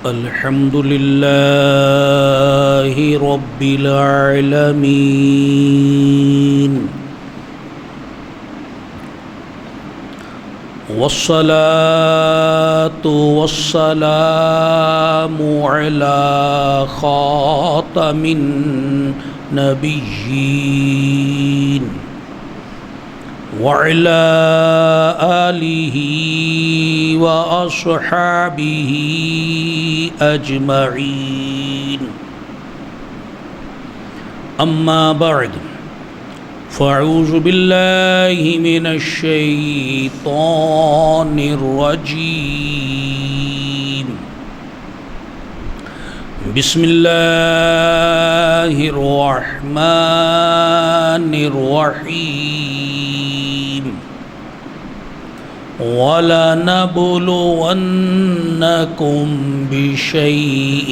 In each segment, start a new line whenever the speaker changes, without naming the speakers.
الحمد لله رب العالمين والصلاة والسلام على خاتم النبيين وعلى آله وأصحابه أجمعين أما بعد فأعوذ بالله من الشيطان الرجيم بسم الله الرحمن الرحيم وَلَنَبْلُوَنَّكُمْ بِشَيْءٍ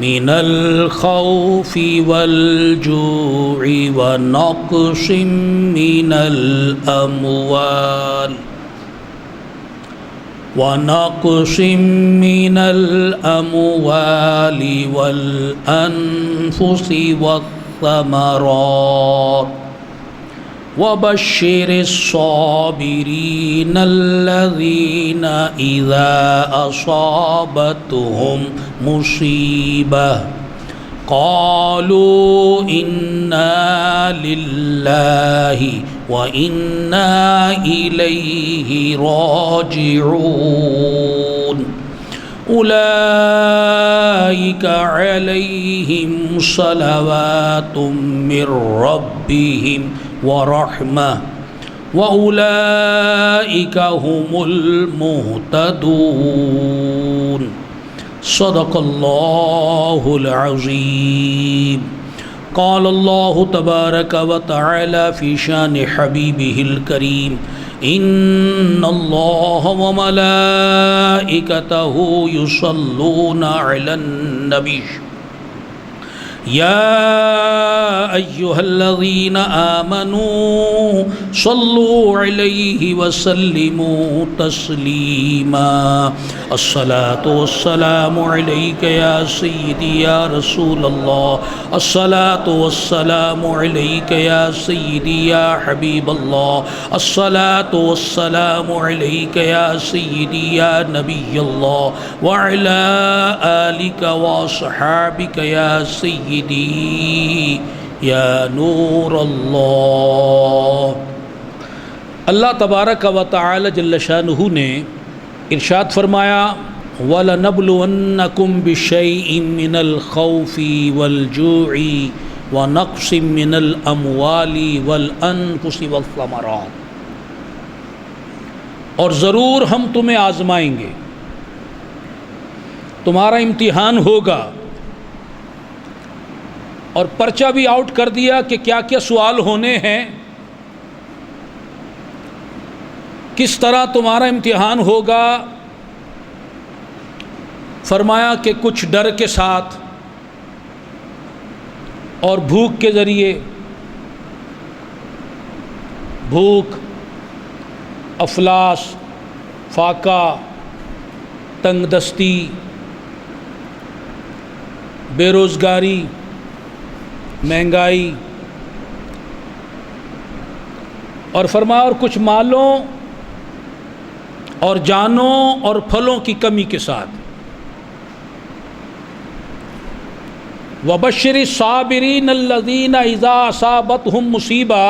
من الخوف والجوع ونقص من الأموال والأنفس والثمرات وبشر الصابرين الذين إذا أصابتهم مصيبة قالوا إنا لله وإنا إليه راجعون أولئك عليهم صلوات من ربهم ورحمة وأولئك هم المهتدون صدق الله العظيم قال الله تبارك وتعالى في شان حبيبه الكريم إن الله وملائكته يصلون على النبي يا أيها الذين آمنوا صلوا عليه وسلموا تسليما الصلاة والسلام عليك يا سيدي يا رسول الله الصلاة والسلام عليك يا سيدي يا حبيب الله الصلاة والسلام عليك يا سيدي يا نبي الله وعلى آلك وأصحابك يا سيدي یا نور اللہ۔ اللہ تبارک و تعالی جل شانہ نے ارشاد فرمایا وَلَنَبْلُوَنَّكُمْ بِشَيْءٍ مِّنَ الْخَوْفِ وَالْجُوعِ وَنَقْصٍ مِّنَ الْأَمْوَالِ وَالْأَنفُسِ وَالثَّمَرَاتِ، اور ضرور ہم تمہیں آزمائیں گے، تمہارا امتحان ہوگا، اور پرچہ بھی آؤٹ کر دیا کہ کیا کیا سوال ہونے ہیں، کس طرح تمہارا امتحان ہوگا۔ فرمایا کہ کچھ ڈر کے ساتھ اور بھوک کے ذریعے، بھوک، افلاس، فاقہ، تنگ دستی، بے روزگاری، مہنگائی، اور فرمایا اور کچھ مالوں اور جانوں اور پھلوں کی کمی کے ساتھ۔ وَبَشِّرِ الصَّابِرِينَ الَّذِينَ إِذَا أَصَابَتْهُمْ مُصِيبَةٌ،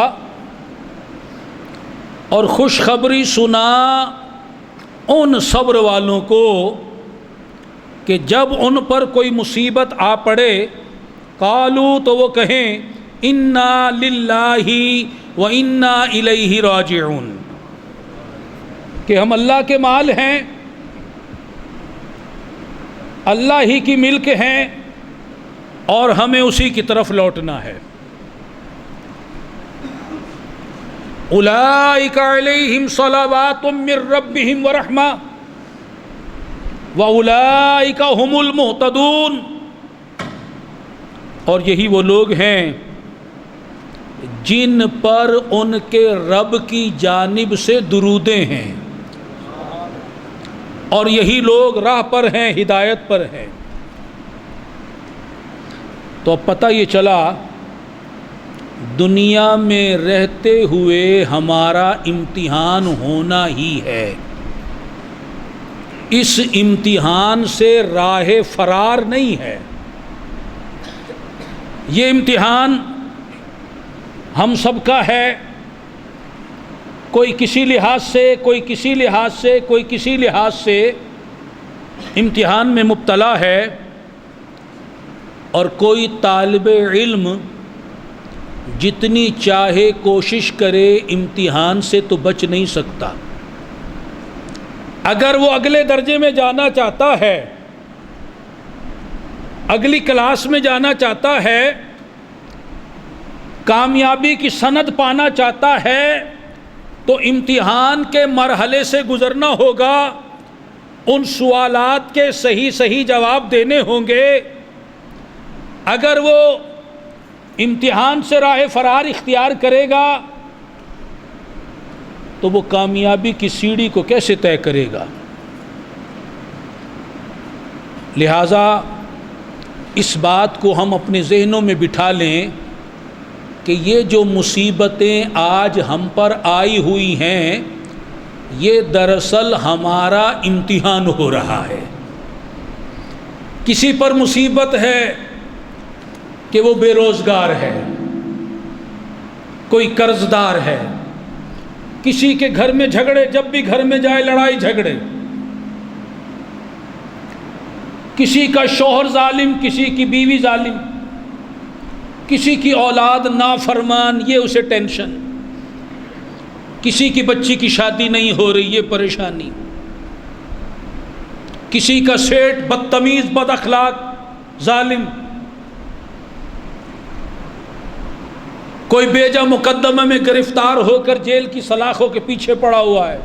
اور خوشخبری سنا ان صبر والوں کو کہ جب ان پر کوئی مصیبت آ پڑے، قالو تو وہ کہیں انا للہ و انا الیہ راجعون، کہ ہم اللہ کے مال ہیں، اللہ ہی کی ملک ہیں، اور ہمیں اسی کی طرف لوٹنا ہے۔ اولئک علیہم صلوات من ربہم ورحمہ وَأُولَئِكَ هُمُ الْمُهْتَدُونَ، اور یہی وہ لوگ ہیں جن پر ان کے رب کی جانب سے درودیں ہیں، اور یہی لوگ راہ پر ہیں، ہدایت پر ہیں۔ تو اب پتہ یہ چلا دنیا میں رہتے ہوئے ہمارا امتحان ہونا ہی ہے، اس امتحان سے راہ فرار نہیں ہے۔ یہ امتحان ہم سب کا ہے، کوئی کسی لحاظ سے، کوئی کسی لحاظ سے، کوئی کسی لحاظ سے امتحان میں مبتلا ہے، اور کوئی طالب علم جتنی چاہے کوشش کرے امتحان سے تو بچ نہیں سکتا۔ اگر وہ اگلے درجے میں جانا چاہتا ہے، اگلی کلاس میں جانا چاہتا ہے، کامیابی کی سند پانا چاہتا ہے، تو امتحان کے مرحلے سے گزرنا ہوگا، ان سوالات کے صحیح صحیح جواب دینے ہوں گے۔ اگر وہ امتحان سے راہ فرار اختیار کرے گا تو وہ کامیابی کی سیڑھی کو کیسے طے کرے گا؟ لہٰذا اس بات کو ہم اپنے ذہنوں میں بٹھا لیں کہ یہ جو مصیبتیں آج ہم پر آئی ہوئی ہیں، یہ دراصل ہمارا امتحان ہو رہا ہے۔ کسی پر مصیبت ہے کہ وہ بے روزگار ہے، کوئی قرض دار ہے، کسی کے گھر میں جھگڑے، جب بھی گھر میں جائے لڑائی جھگڑے، کسی کا شوہر ظالم، کسی کی بیوی ظالم، کسی کی اولاد نافرمان، یہ اسے ٹینشن، کسی کی بچی کی شادی نہیں ہو رہی، یہ پریشانی، کسی کا سیٹ بدتمیز، بد اخلاق، ظالم، کوئی بیجا مقدمہ میں گرفتار ہو کر جیل کی سلاخوں کے پیچھے پڑا ہوا ہے،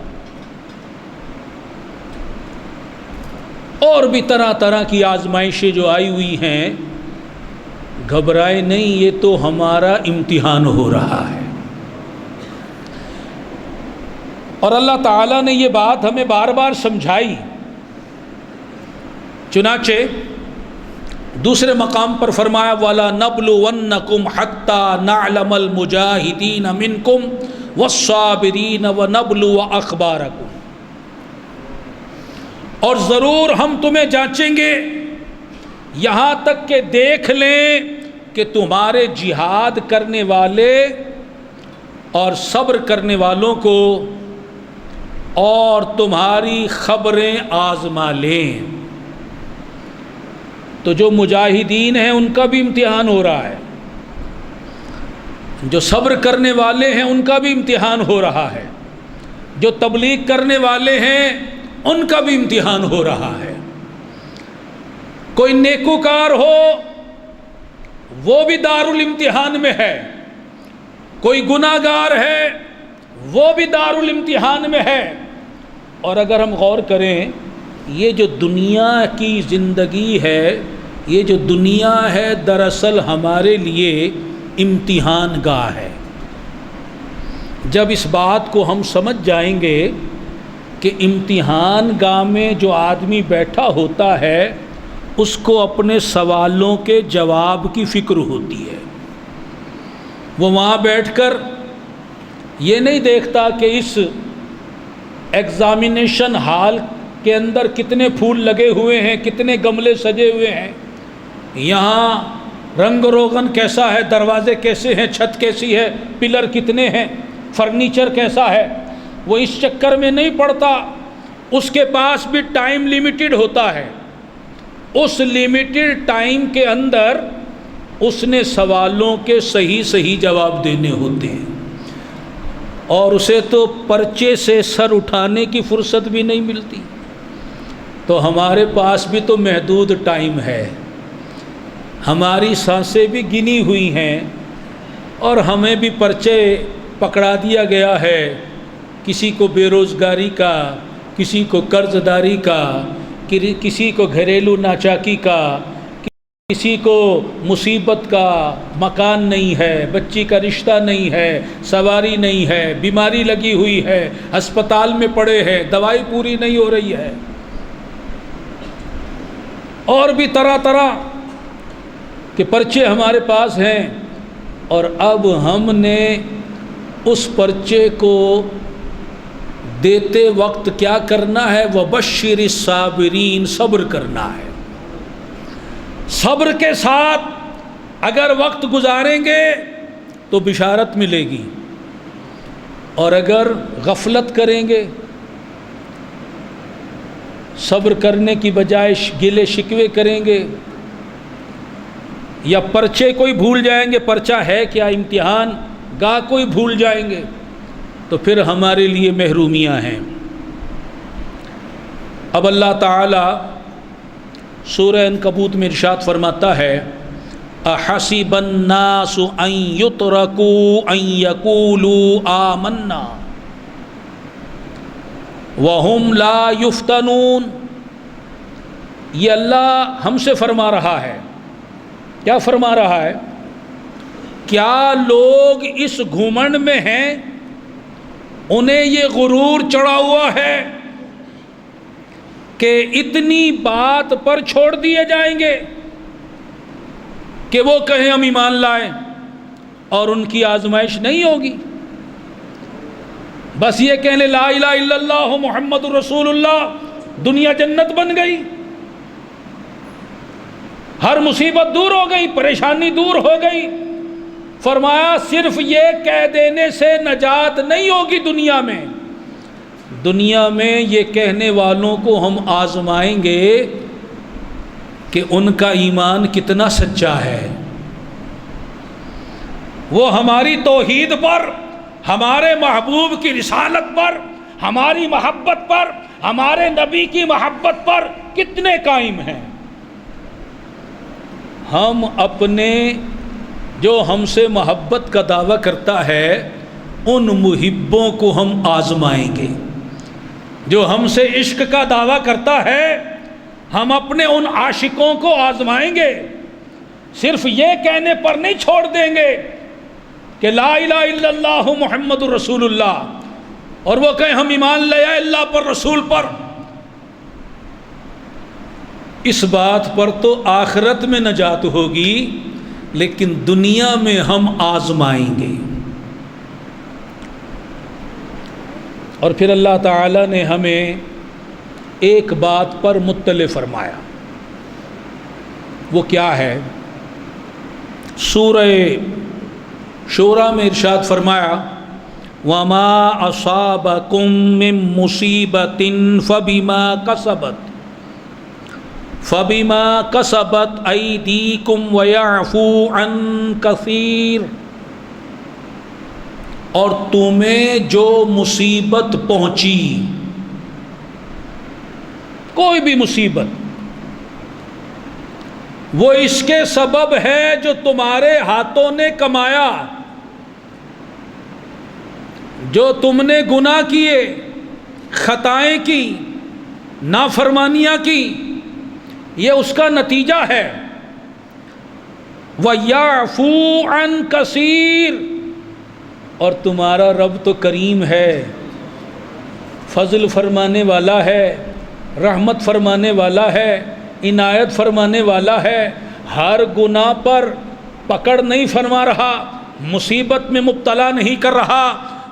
اور بھی طرح طرح کی آزمائشیں جو آئی ہوئی ہیں۔ گھبرائے نہیں، یہ تو ہمارا امتحان ہو رہا ہے۔ اور اللہ تعالیٰ نے یہ بات ہمیں بار بار سمجھائی، چنانچہ دوسرے مقام پر فرمایا وَلَا نَبْلُوَنَّكُمْ حَتَّى نَعْلَمَ الْمُجَاهِدِينَ مِنْكُمْ وَالصَّابِرِينَ وَنَبْلُوَ أَخْبَارَكُمْ، اور ضرور ہم تمہیں جانچیں گے یہاں تک کہ دیکھ لیں کہ تمہارے جہاد کرنے والے اور صبر کرنے والوں کو اور تمہاری خبریں آزما لیں۔ تو جو مجاہدین ہیں ان کا بھی امتحان ہو رہا ہے، جو صبر کرنے والے ہیں ان کا بھی امتحان ہو رہا ہے، جو تبلیغ کرنے والے ہیں ان کا بھی امتحان ہو رہا ہے۔ کوئی نیکوکار ہو وہ بھی دارالامتحان میں ہے، کوئی گناہ گار ہے وہ بھی دارالامتحان میں ہے۔ اور اگر ہم غور کریں، یہ جو دنیا کی زندگی ہے، یہ جو دنیا ہے دراصل ہمارے لیے امتحان گاہ ہے۔ جب اس بات کو ہم سمجھ جائیں گے کہ امتحان گاہ میں جو آدمی بیٹھا ہوتا ہے اس کو اپنے سوالوں کے جواب کی فکر ہوتی ہے، وہ وہاں بیٹھ کر یہ نہیں دیکھتا کہ اس ایگزامینیشن ہال کے اندر کتنے پھول لگے ہوئے ہیں، کتنے گملے سجے ہوئے ہیں، یہاں رنگ روغن کیسا ہے، دروازے کیسے ہیں، چھت کیسی ہے، پلر کتنے ہیں، فرنیچر کیسا ہے، وہ اس چکر میں نہیں پڑتا۔ اس کے پاس بھی ٹائم لیمیٹڈ ہوتا ہے، اس لیمیٹڈ ٹائم کے اندر اس نے سوالوں کے صحیح صحیح جواب دینے ہوتے ہیں، اور اسے تو پرچے سے سر اٹھانے کی فرصت بھی نہیں ملتی۔ تو ہمارے پاس بھی تو محدود ٹائم ہے، ہماری سانسیں بھی گنی ہوئی ہیں، اور ہمیں بھی پرچے پکڑا دیا گیا ہے، کسی کو بے روزگاری کا، کسی کو قرض داری کا، کسی کو گھریلو ناچاکی کا، کسی کو مصیبت کا، مکان نہیں ہے، بچی کا رشتہ نہیں ہے، سواری نہیں ہے، بیماری لگی ہوئی ہے، ہسپتال میں پڑے ہیں، دوائی پوری نہیں ہو رہی ہے۔ اور بھی طرح طرح کے پرچے ہمارے پاس ہیں، اور اب ہم نے اس پرچے کو دیتے وقت کیا کرنا ہے؟ وَبَشِّرِ الصَّابِرِينَ، صبر کرنا ہے۔ صبر کے ساتھ اگر وقت گزاریں گے تو بشارت ملے گی، اور اگر غفلت کریں گے، صبر کرنے کی بجائے گلے شکوے کریں گے، یا پرچے کوئی بھول جائیں گے، پرچہ ہے کیا، امتحان گاہ کوئی بھول جائیں گے، تو پھر ہمارے لیے محرومیاں ہیں۔ اب اللہ تعالی سورہ عنکبوت میں ارشاد فرماتا ہے احسب الناس ان یترکوا ان یقولوا آمنا وہم لا یفتنون۔ یہ اللہ ہم سے فرما رہا ہے، کیا فرما رہا ہے؟ کیا لوگ اس گھمنڈ میں ہیں، انہیں یہ غرور چڑھا ہوا ہے کہ اتنی بات پر چھوڑ دیے جائیں گے کہ وہ کہیں ہم ایمان لائیں اور ان کی آزمائش نہیں ہوگی؟ بس یہ کہنے لا الہ الا اللہ محمد رسول اللہ، دنیا جنت بن گئی، ہر مصیبت دور ہو گئی، پریشانی دور ہو گئی۔ فرمایا صرف یہ کہہ دینے سے نجات نہیں ہوگی دنیا میں، دنیا میں یہ کہنے والوں کو ہم آزمائیں گے کہ ان کا ایمان کتنا سچا ہے، وہ ہماری توحید پر، ہمارے محبوب کی رسالت پر، ہماری محبت پر، ہمارے نبی کی محبت پر کتنے قائم ہیں۔ ہم اپنے جو ہم سے محبت کا دعویٰ کرتا ہے ان محبوں کو ہم آزمائیں گے، جو ہم سے عشق کا دعویٰ کرتا ہے ہم اپنے ان عاشقوں کو آزمائیں گے، صرف یہ کہنے پر نہیں چھوڑ دیں گے کہ لا الہ الا اللہ محمد رسول اللہ، اور وہ کہیں ہم ایمان لے آئے اللہ پر، رسول پر۔ اس بات پر تو آخرت میں نجات ہوگی، لیکن دنیا میں ہم آزمائیں گے۔ اور پھر اللہ تعالیٰ نے ہمیں ایک بات پر مطلع فرمایا، وہ کیا ہے؟ سورہ شورى میں ارشاد فرمایا وَمَا أَصَابَكُم مِّن مُّصِيبَةٍ فَبِمَا كَسَبَتْ أَيْدِيكُمْ وَيَعْفُو عَن كَثِيرٍ۔ اور تمہیں جو مصیبت پہنچی، کوئی بھی مصیبت، وہ اس کے سبب ہے جو تمہارے ہاتھوں نے کمایا، جو تم نے گناہ کیے، خطائیں کی، نافرمانیاں کی، یہ اس کا نتیجہ ہے۔ وَيَعْفُو عَن كَثِيرٍ، اور تمہارا رب تو کریم ہے، فضل فرمانے والا ہے، رحمت فرمانے والا ہے، عنایت فرمانے والا ہے، ہر گناہ پر پکڑ نہیں فرما رہا، مصیبت میں مبتلا نہیں کر رہا۔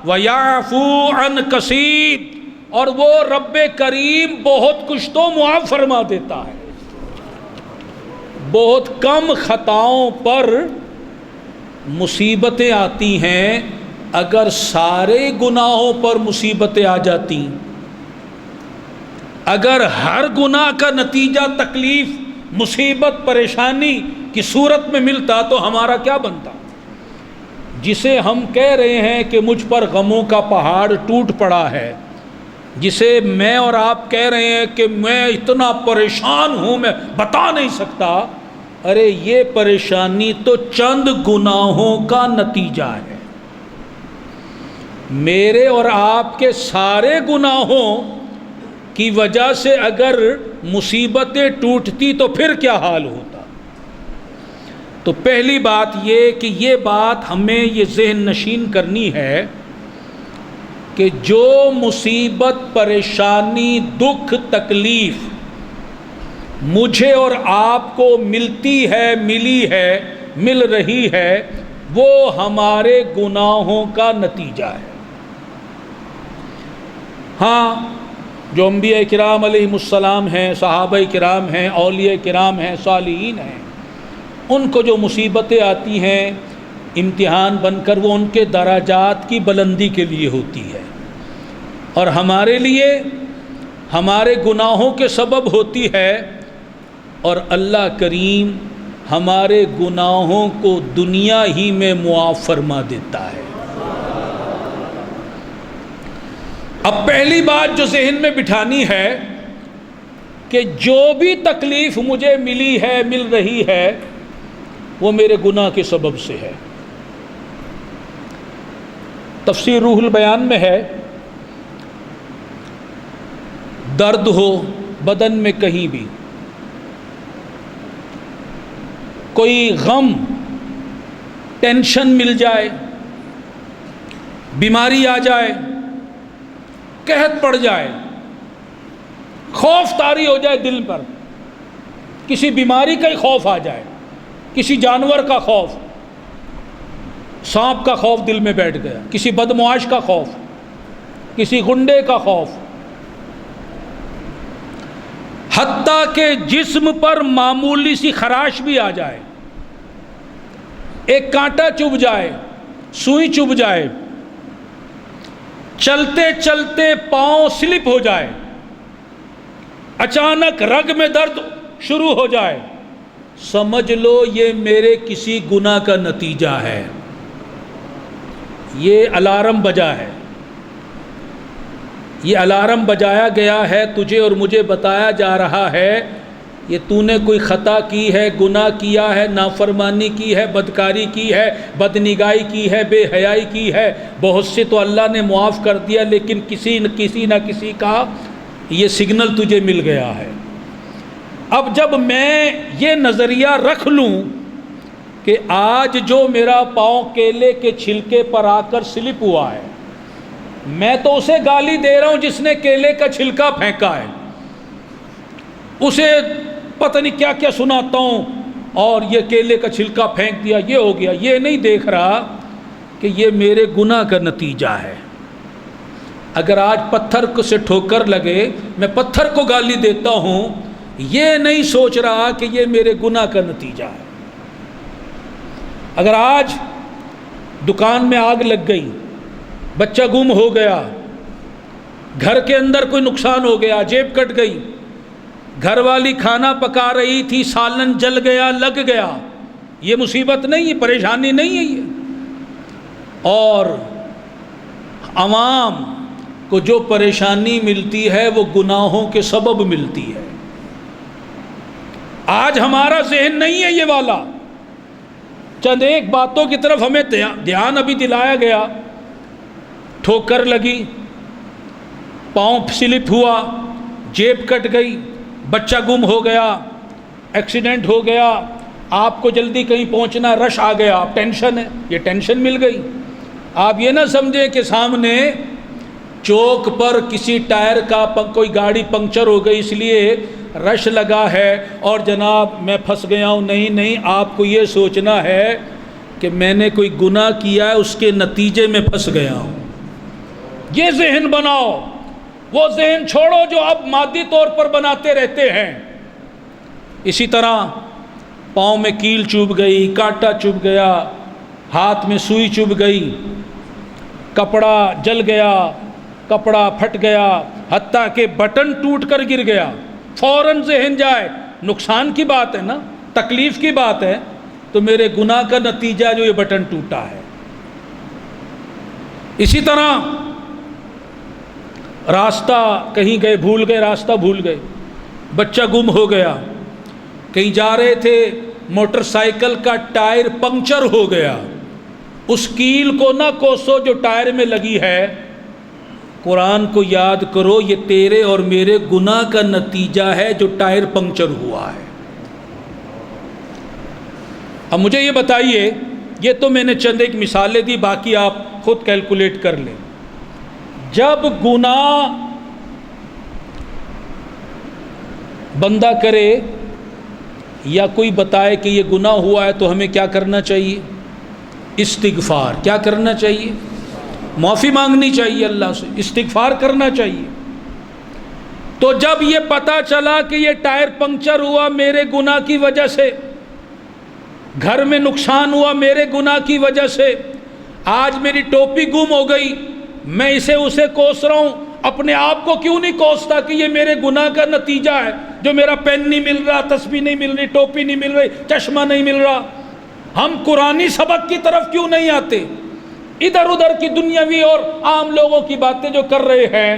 وَيَعْفُو عَن كَثِيرٍ، اور وہ رب کریم بہت کچھ تو معاف فرما دیتا ہے، بہت کم خطاؤں پر مصیبتیں آتی ہیں، اگر سارے گناہوں پر مصیبتیں آ جاتی، اگر ہر گناہ کا نتیجہ تکلیف، مصیبت، پریشانی کی صورت میں ملتا تو ہمارا کیا بنتا؟ جسے ہم کہہ رہے ہیں کہ مجھ پر غموں کا پہاڑ ٹوٹ پڑا ہے، جسے میں اور آپ کہہ رہے ہیں کہ میں اتنا پریشان ہوں میں بتا نہیں سکتا، ارے یہ پریشانی تو چند گناہوں کا نتیجہ ہے۔ میرے اور آپ کے سارے گناہوں کی وجہ سے اگر مصیبتیں ٹوٹتی تو پھر کیا حال ہوتا؟ تو پہلی بات یہ کہ یہ بات ہمیں یہ ذہن نشین کرنی ہے کہ جو مصیبت، پریشانی، دکھ، تکلیف مجھے اور آپ کو ملتی ہے، ملی ہے، مل رہی ہے، وہ ہمارے گناہوں کا نتیجہ ہے۔ ہاں، جو انبیاء کرام علیہم السلام ہیں، صحابہ کرام ہیں، اولیاء کرام ہیں، صالحین ہیں، ان کو جو مصیبتیں آتی ہیں امتحان بن کر، وہ ان کے درجات کی بلندی کے لیے ہوتی ہے، اور ہمارے لیے ہمارے گناہوں کے سبب ہوتی ہے، اور اللہ کریم ہمارے گناہوں کو دنیا ہی میں معاف فرما دیتا ہے۔ اب پہلی بات جو ذہن میں بٹھانی ہے کہ جو بھی تکلیف مجھے ملی ہے، مل رہی ہے، وہ میرے گناہ کے سبب سے ہے۔ تفسیر روح البیان میں ہے، درد ہو بدن میں کہیں بھی، کوئی غم ٹینشن مل جائے، بیماری آ جائے، قحط پڑ جائے، خوف طاری ہو جائے دل پر، کسی بیماری کا ہی خوف آ جائے، کسی جانور کا خوف، سانپ کا خوف دل میں بیٹھ گیا، کسی بدمعاش کا خوف، کسی غنڈے کا خوف، حتیٰ کہ جسم پر معمولی سی خراش بھی آ جائے، ایک کانٹا چبھ جائے، سوئی چبھ جائے، چلتے چلتے پاؤں سلپ ہو جائے، اچانک رگ میں درد شروع ہو جائے، سمجھ لو یہ میرے کسی گناہ کا نتیجہ ہے، یہ الارم بجا ہے، یہ الارم بجایا گیا ہے، تجھے اور مجھے بتایا جا رہا ہے یہ تو نے کوئی خطا کی ہے، گناہ کیا ہے، نافرمانی کی ہے، بدکاری کی ہے، بدنگاہی کی ہے، بے حیائی کی ہے، بہت سے تو اللہ نے معاف کر دیا، لیکن کسی نہ کسی کا یہ سگنل تجھے مل گیا ہے۔ اب جب میں یہ نظریہ رکھ لوں کہ آج جو میرا پاؤں کیلے کے چھلکے پر آ کر سلپ ہوا ہے، میں تو اسے گالی دے رہا ہوں جس نے کیلے کا چھلکا پھینکا ہے، اسے پتہ نہیں کیا کیا سناتا ہوں، اور یہ کیلے کا چھلکا پھینک دیا، یہ ہو گیا، یہ نہیں دیکھ رہا کہ یہ میرے گناہ کا نتیجہ ہے۔ اگر آج پتھر سے ٹھوکر لگے، میں پتھر کو گالی دیتا ہوں، یہ نہیں سوچ رہا کہ یہ میرے گناہ کا نتیجہ ہے۔ اگر آج دکان میں آگ لگ گئی، بچہ گم ہو گیا، گھر کے اندر کوئی نقصان ہو گیا، جیب کٹ گئی، گھر والی کھانا پکا رہی تھی، سالن جل گیا، لگ گیا، یہ مصیبت نہیں ہے، پریشانی نہیں ہے یہ۔ اور عوام کو جو پریشانی ملتی ہے وہ گناہوں کے سبب ملتی ہے۔ آج ہمارا ذہن نہیں ہے یہ والا۔ چند ایک باتوں کی طرف ہمیں دھیان ابھی دلایا گیا، ٹھوکر لگی، پاؤں سلپ ہوا، جیب کٹ گئی، بچہ گم ہو گیا، ایکسیڈنٹ ہو گیا، آپ کو جلدی کہیں پہنچنا، رش آ گیا، آپ ٹینشن ہے، یہ ٹینشن مل گئی۔ آپ یہ نہ سمجھیں کہ سامنے چوک پر کسی ٹائر کا کوئی گاڑی پنکچر ہو گئی اس لیے رش لگا ہے اور جناب میں پھنس گیا ہوں، نہیں، آپ کو یہ سوچنا ہے کہ میں نے کوئی گناہ کیا ہے، اس کے نتیجے میں پھنس گیا ہوں۔ یہ ذہن بناؤ، وہ ذہن چھوڑو جو اب مادی طور پر بناتے رہتے ہیں۔ اسی طرح پاؤں میں کیل چبھ گئی، کانٹا چبھ گیا، ہاتھ میں سوئی چبھ گئی، کپڑا جل گیا، کپڑا پھٹ گیا، حتیٰ کہ بٹن ٹوٹ کر گر گیا، فوراً ذہن جائے، نقصان کی بات ہے نا، تکلیف کی بات ہے، تو میرے گناہ کا نتیجہ جو یہ بٹن ٹوٹا ہے۔ اسی طرح راستہ کہیں گئے، بھول گئے، راستہ بھول گئے، بچہ گم ہو گیا، کہیں جا رہے تھے، موٹر سائیکل کا ٹائر پنکچر ہو گیا، اس کیل کو نہ کوسو جو ٹائر میں لگی ہے، قرآن کو یاد کرو، یہ تیرے اور میرے گناہ کا نتیجہ ہے جو ٹائر پنکچر ہوا ہے۔ اب مجھے یہ بتائیے، یہ تو میں نے چند ایک مثالیں دی، باقی آپ خود کیلکولیٹ کر لیں۔ جب گناہ بندہ کرے یا کوئی بتائے کہ یہ گناہ ہوا ہے تو ہمیں کیا کرنا چاہیے؟ استغفار. کیا کرنا چاہیے؟ معافی مانگنی چاہیے اللہ سے، استغفار کرنا چاہیے. تو جب یہ پتہ چلا کہ یہ ٹائر پنکچر ہوا میرے گناہ کی وجہ سے، گھر میں نقصان ہوا میرے گناہ کی وجہ سے، آج میری ٹوپی گم ہو گئی، میں اسے کوس رہا ہوں، اپنے آپ کو کیوں نہیں کوستا کہ یہ میرے گناہ کا نتیجہ ہے جو میرا پین نہیں مل رہا، تسبیح نہیں مل رہی، ٹوپی نہیں مل رہی، چشمہ نہیں مل رہا. ہم قرآنی سبق کی طرف کیوں نہیں آتے؟ ادھر ادھر کی دنیاوی اور عام لوگوں کی باتیں جو کر رہے ہیں.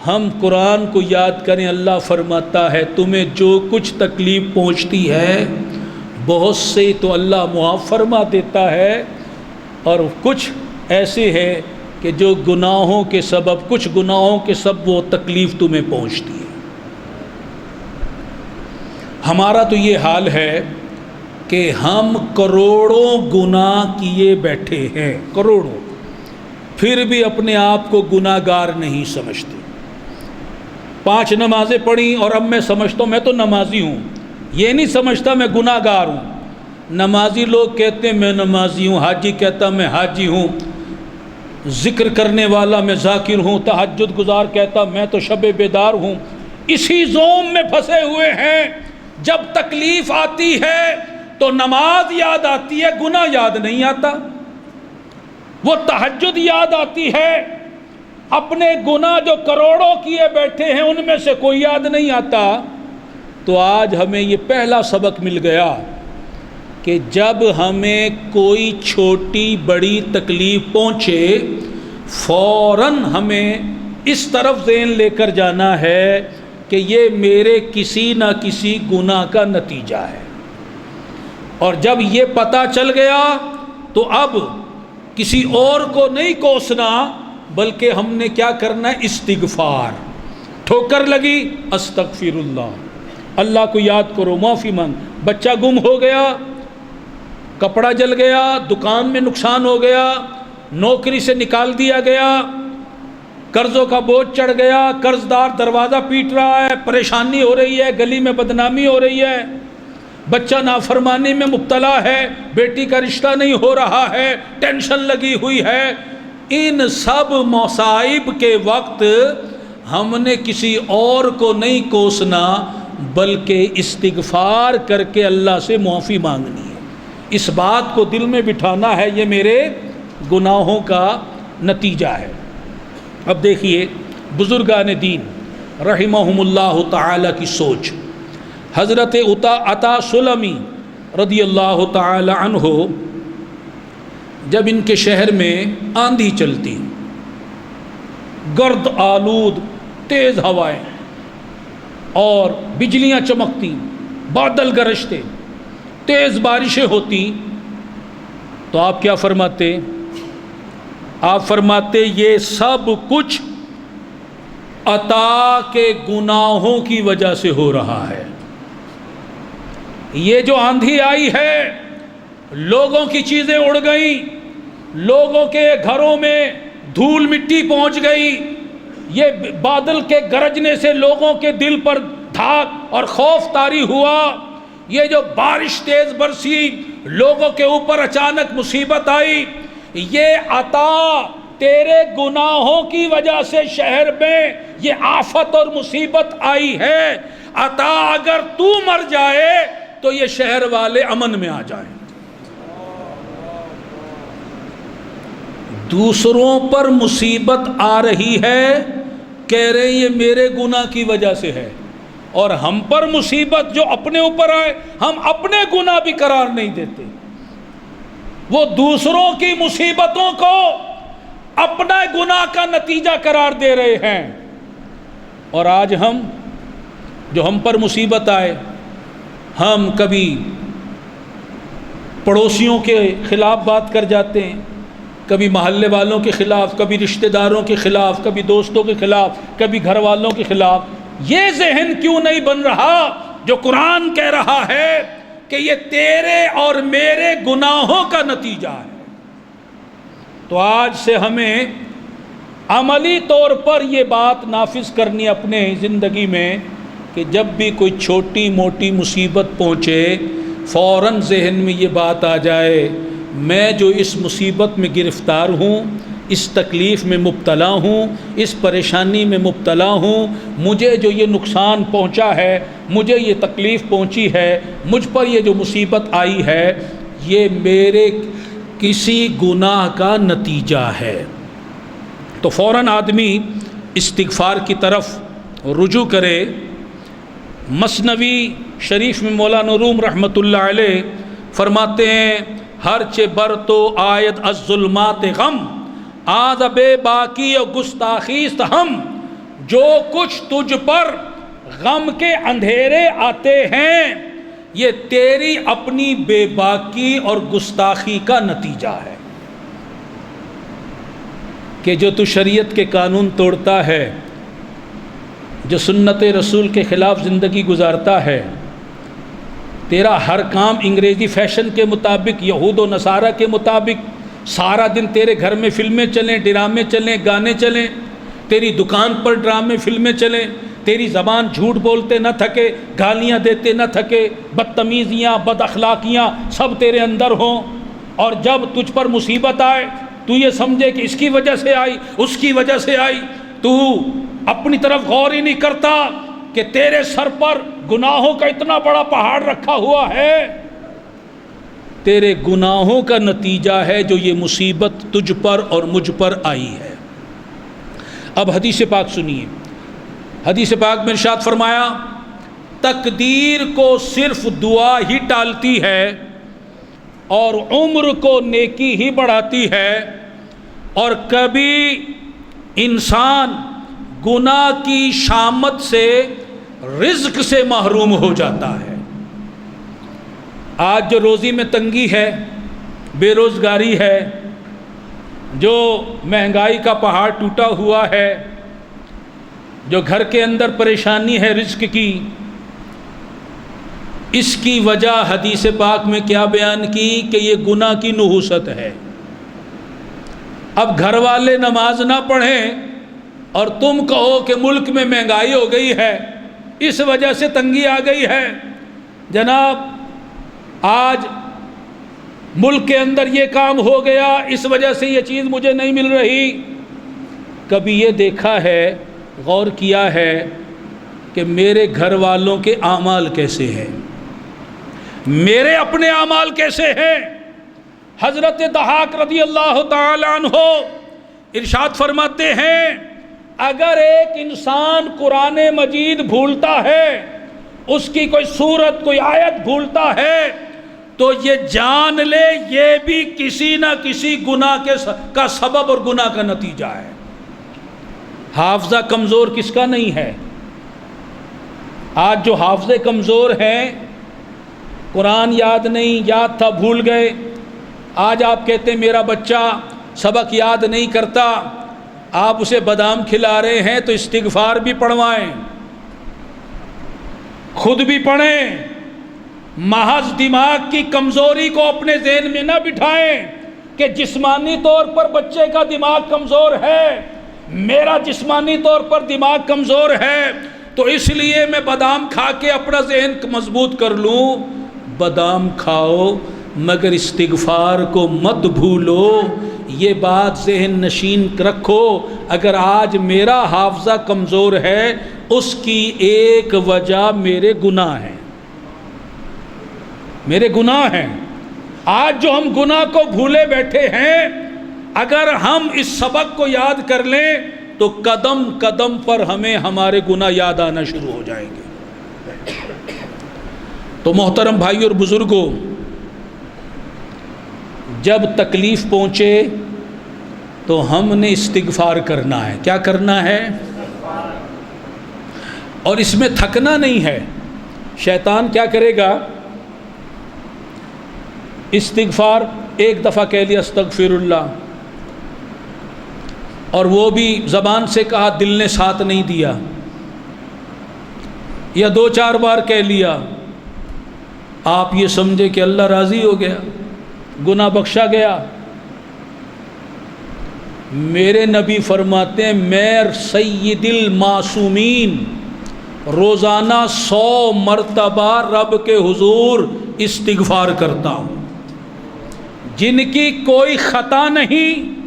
ہم قرآن کو یاد کریں. اللہ فرماتا ہے تمہیں جو کچھ تکلیف پہنچتی ہے بہت سے تو اللہ معاف فرما دیتا ہے، اور کچھ ایسے ہیں کہ جو گناہوں کے سبب، کچھ گناہوں کے سبب وہ تکلیف تمہیں پہنچتی ہے. ہمارا تو یہ حال ہے کہ ہم کروڑوں گناہ کیے بیٹھے ہیں، کروڑوں، پھر بھی اپنے آپ کو گناہ گار نہیں سمجھتے. 5 نمازیں پڑھی اور اب میں سمجھتا ہوں میں تو نمازی ہوں، یہ نہیں سمجھتا میں گناہ گار ہوں. نمازی لوگ کہتے ہیں میں نمازی ہوں، حاجی کہتا میں حاجی ہوں، ذکر کرنے والا میں ذاکر ہوں، تہجد گزار کہتا میں تو شب بیدار ہوں. اسی زوم میں پھنسے ہوئے ہیں. جب تکلیف آتی ہے تو نماز یاد آتی ہے، گناہ یاد نہیں آتا. وہ تہجد یاد آتی ہے، اپنے گناہ جو کروڑوں کیے بیٹھے ہیں ان میں سے کوئی یاد نہیں آتا. تو آج ہمیں یہ پہلا سبق مل گیا کہ جب ہمیں کوئی چھوٹی بڑی تکلیف پہنچے فوراً ہمیں اس طرف ذہن لے کر جانا ہے کہ یہ میرے کسی نہ کسی گناہ کا نتیجہ ہے. اور جب یہ پتہ چل گیا تو اب کسی اور کو نہیں کوسنا، بلکہ ہم نے کیا کرنا ہے؟ استغفار. ٹھوکر لگی استغفر اللہ، اللہ کو یاد کرو، معافی مانگ. بچہ گم ہو گیا، کپڑا جل گیا، دکان میں نقصان ہو گیا، نوکری سے نکال دیا گیا، قرضوں کا بوجھ چڑھ گیا، قرض دار دروازہ پیٹ رہا ہے، پریشانی ہو رہی ہے، گلی میں بدنامی ہو رہی ہے، بچہ نافرمانی میں مبتلا ہے، بیٹی کا رشتہ نہیں ہو رہا ہے، ٹینشن لگی ہوئی ہے. ان سب مصائب کے وقت ہم نے کسی اور کو نہیں کوسنا بلکہ استغفار کر کے اللہ سے معافی مانگنی ہے. اس بات کو دل میں بٹھانا ہے یہ میرے گناہوں کا نتیجہ ہے. اب دیکھیے بزرگان دین رحمہم اللہ تعالی کی سوچ. حضرت عطا سلمی رضی اللہ تعالی عنہ جب ان کے شہر میں آندھی چلتی، گرد آلود تیز ہوائیں اور بجلیاں چمکتی، بادل گرجتے، تیز بارشیں ہوتی، تو آپ کیا فرماتے؟ آپ فرماتے یہ سب کچھ عطا کے گناہوں کی وجہ سے ہو رہا ہے. یہ جو آندھی آئی ہے، لوگوں کی چیزیں اڑ گئیں، لوگوں کے گھروں میں دھول مٹی پہنچ گئی، یہ بادل کے گرجنے سے لوگوں کے دل پر دھاک اور خوف طاری ہوا، یہ جو بارش تیز برسی، لوگوں کے اوپر اچانک مصیبت آئی، یہ عطا تیرے گناہوں کی وجہ سے شہر میں یہ آفت اور مصیبت آئی ہے. عطا اگر تو مر جائے تو یہ شہر والے امن میں آ جائیں. دوسروں پر مصیبت آ رہی ہے، کہہ رہے ہیں یہ میرے گناہ کی وجہ سے ہے، اور ہم پر مصیبت جو اپنے اوپر آئے ہم اپنے گناہ بھی قرار نہیں دیتے. وہ دوسروں کی مصیبتوں کو اپنا گناہ کا نتیجہ قرار دے رہے ہیں. اور آج جو ہم پر مصیبت آئے، ہم کبھی پڑوسیوں کے خلاف بات کر جاتے ہیں، کبھی محلے والوں کے خلاف، کبھی رشتہ داروں کے خلاف، کبھی دوستوں کے خلاف، کبھی گھر والوں کے خلاف. یہ ذہن کیوں نہیں بن رہا جو قرآن کہہ رہا ہے کہ یہ تیرے اور میرے گناہوں کا نتیجہ ہے؟ تو آج سے ہمیں عملی طور پر یہ بات نافذ کرنی اپنے زندگی میں کہ جب بھی کوئی چھوٹی موٹی مصیبت پہنچے فوراً ذہن میں یہ بات آ جائے میں جو اس مصیبت میں گرفتار ہوں، اس تکلیف میں مبتلا ہوں، اس پریشانی میں مبتلا ہوں، مجھے جو یہ نقصان پہنچا ہے، مجھے یہ تکلیف پہنچی ہے، مجھ پر یہ جو مصیبت آئی ہے، یہ میرے کسی گناہ کا نتیجہ ہے۔ تو فوراً آدمی استغفار کی طرف رجوع کرے۔ مثنوی شریف میں مولانا روم رحمۃ اللہ علیہ فرماتے ہیں ہر چے بر تو آیت از ظلمات غم آز بے باقی و گستاخیست ہم، جو کچھ تجھ پر غم کے اندھیرے آتے ہیں یہ تیری اپنی بے باکی اور گستاخی کا نتیجہ ہے، کہ جو تو شریعت کے قانون توڑتا ہے، جو سنت رسول کے خلاف زندگی گزارتا ہے، تیرا ہر کام انگریزی فیشن کے مطابق، یہود و نصارہ کے مطابق، سارا دن تیرے گھر میں فلمیں چلیں، ڈرامے چلیں، گانے چلیں، تیری دکان پر ڈرامے فلمیں چلیں، تیری زبان جھوٹ بولتے نہ تھکے، گالیاں دیتے نہ تھکے، بدتمیزیاں، بد اخلاقیاں سب تیرے اندر ہوں، اور جب تجھ پر مصیبت آئے تو یہ سمجھے کہ اس کی وجہ سے آئی، اس کی وجہ سے آئی، تو اپنی طرف غور ہی نہیں کرتا کہ تیرے سر پر گناہوں کا اتنا بڑا پہاڑ رکھا ہوا ہے، تیرے گناہوں کا نتیجہ ہے جو یہ مصیبت تجھ پر اور مجھ پر آئی ہے۔ اب حدیث پاک سنیے، حدیث پاک میں ارشاد فرمایا تقدیر کو صرف دعا ہی ٹالتی ہے اور عمر کو نیکی ہی بڑھاتی ہے، اور کبھی انسان گناہ کی شامت سے رزق سے محروم ہو جاتا ہے۔ آج جو روزی میں تنگی ہے، بے روزگاری ہے، جو مہنگائی کا پہاڑ ٹوٹا ہوا ہے، جو گھر کے اندر پریشانی ہے رزق کی، اس کی وجہ حدیث پاک میں کیا بیان کی کہ یہ گناہ کی نحوست ہے۔ اب گھر والے نماز نہ پڑھیں اور تم کہو کہ ملک میں مہنگائی ہو گئی ہے، اس وجہ سے تنگی آ گئی ہے، جناب آج ملک کے اندر یہ کام ہو گیا، اس وجہ سے یہ چیز مجھے نہیں مل رہی۔ کبھی یہ دیکھا ہے، غور کیا ہے کہ میرے گھر والوں کے اعمال کیسے ہیں، میرے اپنے اعمال کیسے ہیں؟ حضرت ضحاک رضی اللہ تعالی عنہ ارشاد فرماتے ہیں اگر ایک انسان قرآن مجید بھولتا ہے، اس کی کوئی سورت کوئی آیت بھولتا ہے، تو یہ جان لے یہ بھی کسی نہ کسی گناہ کا سبب اور گناہ کا نتیجہ ہے۔ حافظہ کمزور کس کا نہیں ہے؟ آج جو حافظے کمزور ہیں، قرآن یاد نہیں، یاد تھا بھول گئے، آج آپ کہتے ہیں میرا بچہ سبق یاد نہیں کرتا، آپ اسے بادام کھلا رہے ہیں تو استغفار بھی پڑھوائیں، خود بھی پڑھیں، محض دماغ کی کمزوری کو اپنے ذہن میں نہ بٹھائیں کہ جسمانی طور پر بچے کا دماغ کمزور ہے، میرا جسمانی طور پر دماغ کمزور ہے تو اس لیے میں بادام کھا کے اپنا ذہن مضبوط کر لوں۔ بادام کھاؤ مگر استغفار کو مت بھولو، یہ بات ذہن نشین رکھو، اگر آج میرا حافظہ کمزور ہے اس کی ایک وجہ میرے گناہ ہیں، میرے گناہ ہیں۔ آج جو ہم گناہ کو بھولے بیٹھے ہیں، اگر ہم اس سبق کو یاد کر لیں تو قدم قدم پر ہمیں ہمارے گناہ یاد آنا شروع ہو جائیں گے۔ تو محترم بھائی اور بزرگوں، جب تکلیف پہنچے تو ہم نے استغفار کرنا ہے۔ کیا کرنا ہے؟ اور اس میں تھکنا نہیں ہے۔ شیطان کیا کرے گا؟ استغفار ایک دفعہ کہہ لیا استغفر اللہ، اور وہ بھی زبان سے کہا، دل نے ساتھ نہیں دیا، یا 2-4 بار کہہ لیا، آپ یہ سمجھے کہ اللہ راضی ہو گیا، گناہ بخشا گیا۔ میرے نبی فرماتے ہیں میں سید المعصومین روزانہ 100 مرتبہ رب کے حضور استغفار کرتا ہوں، جن کی کوئی خطا نہیں،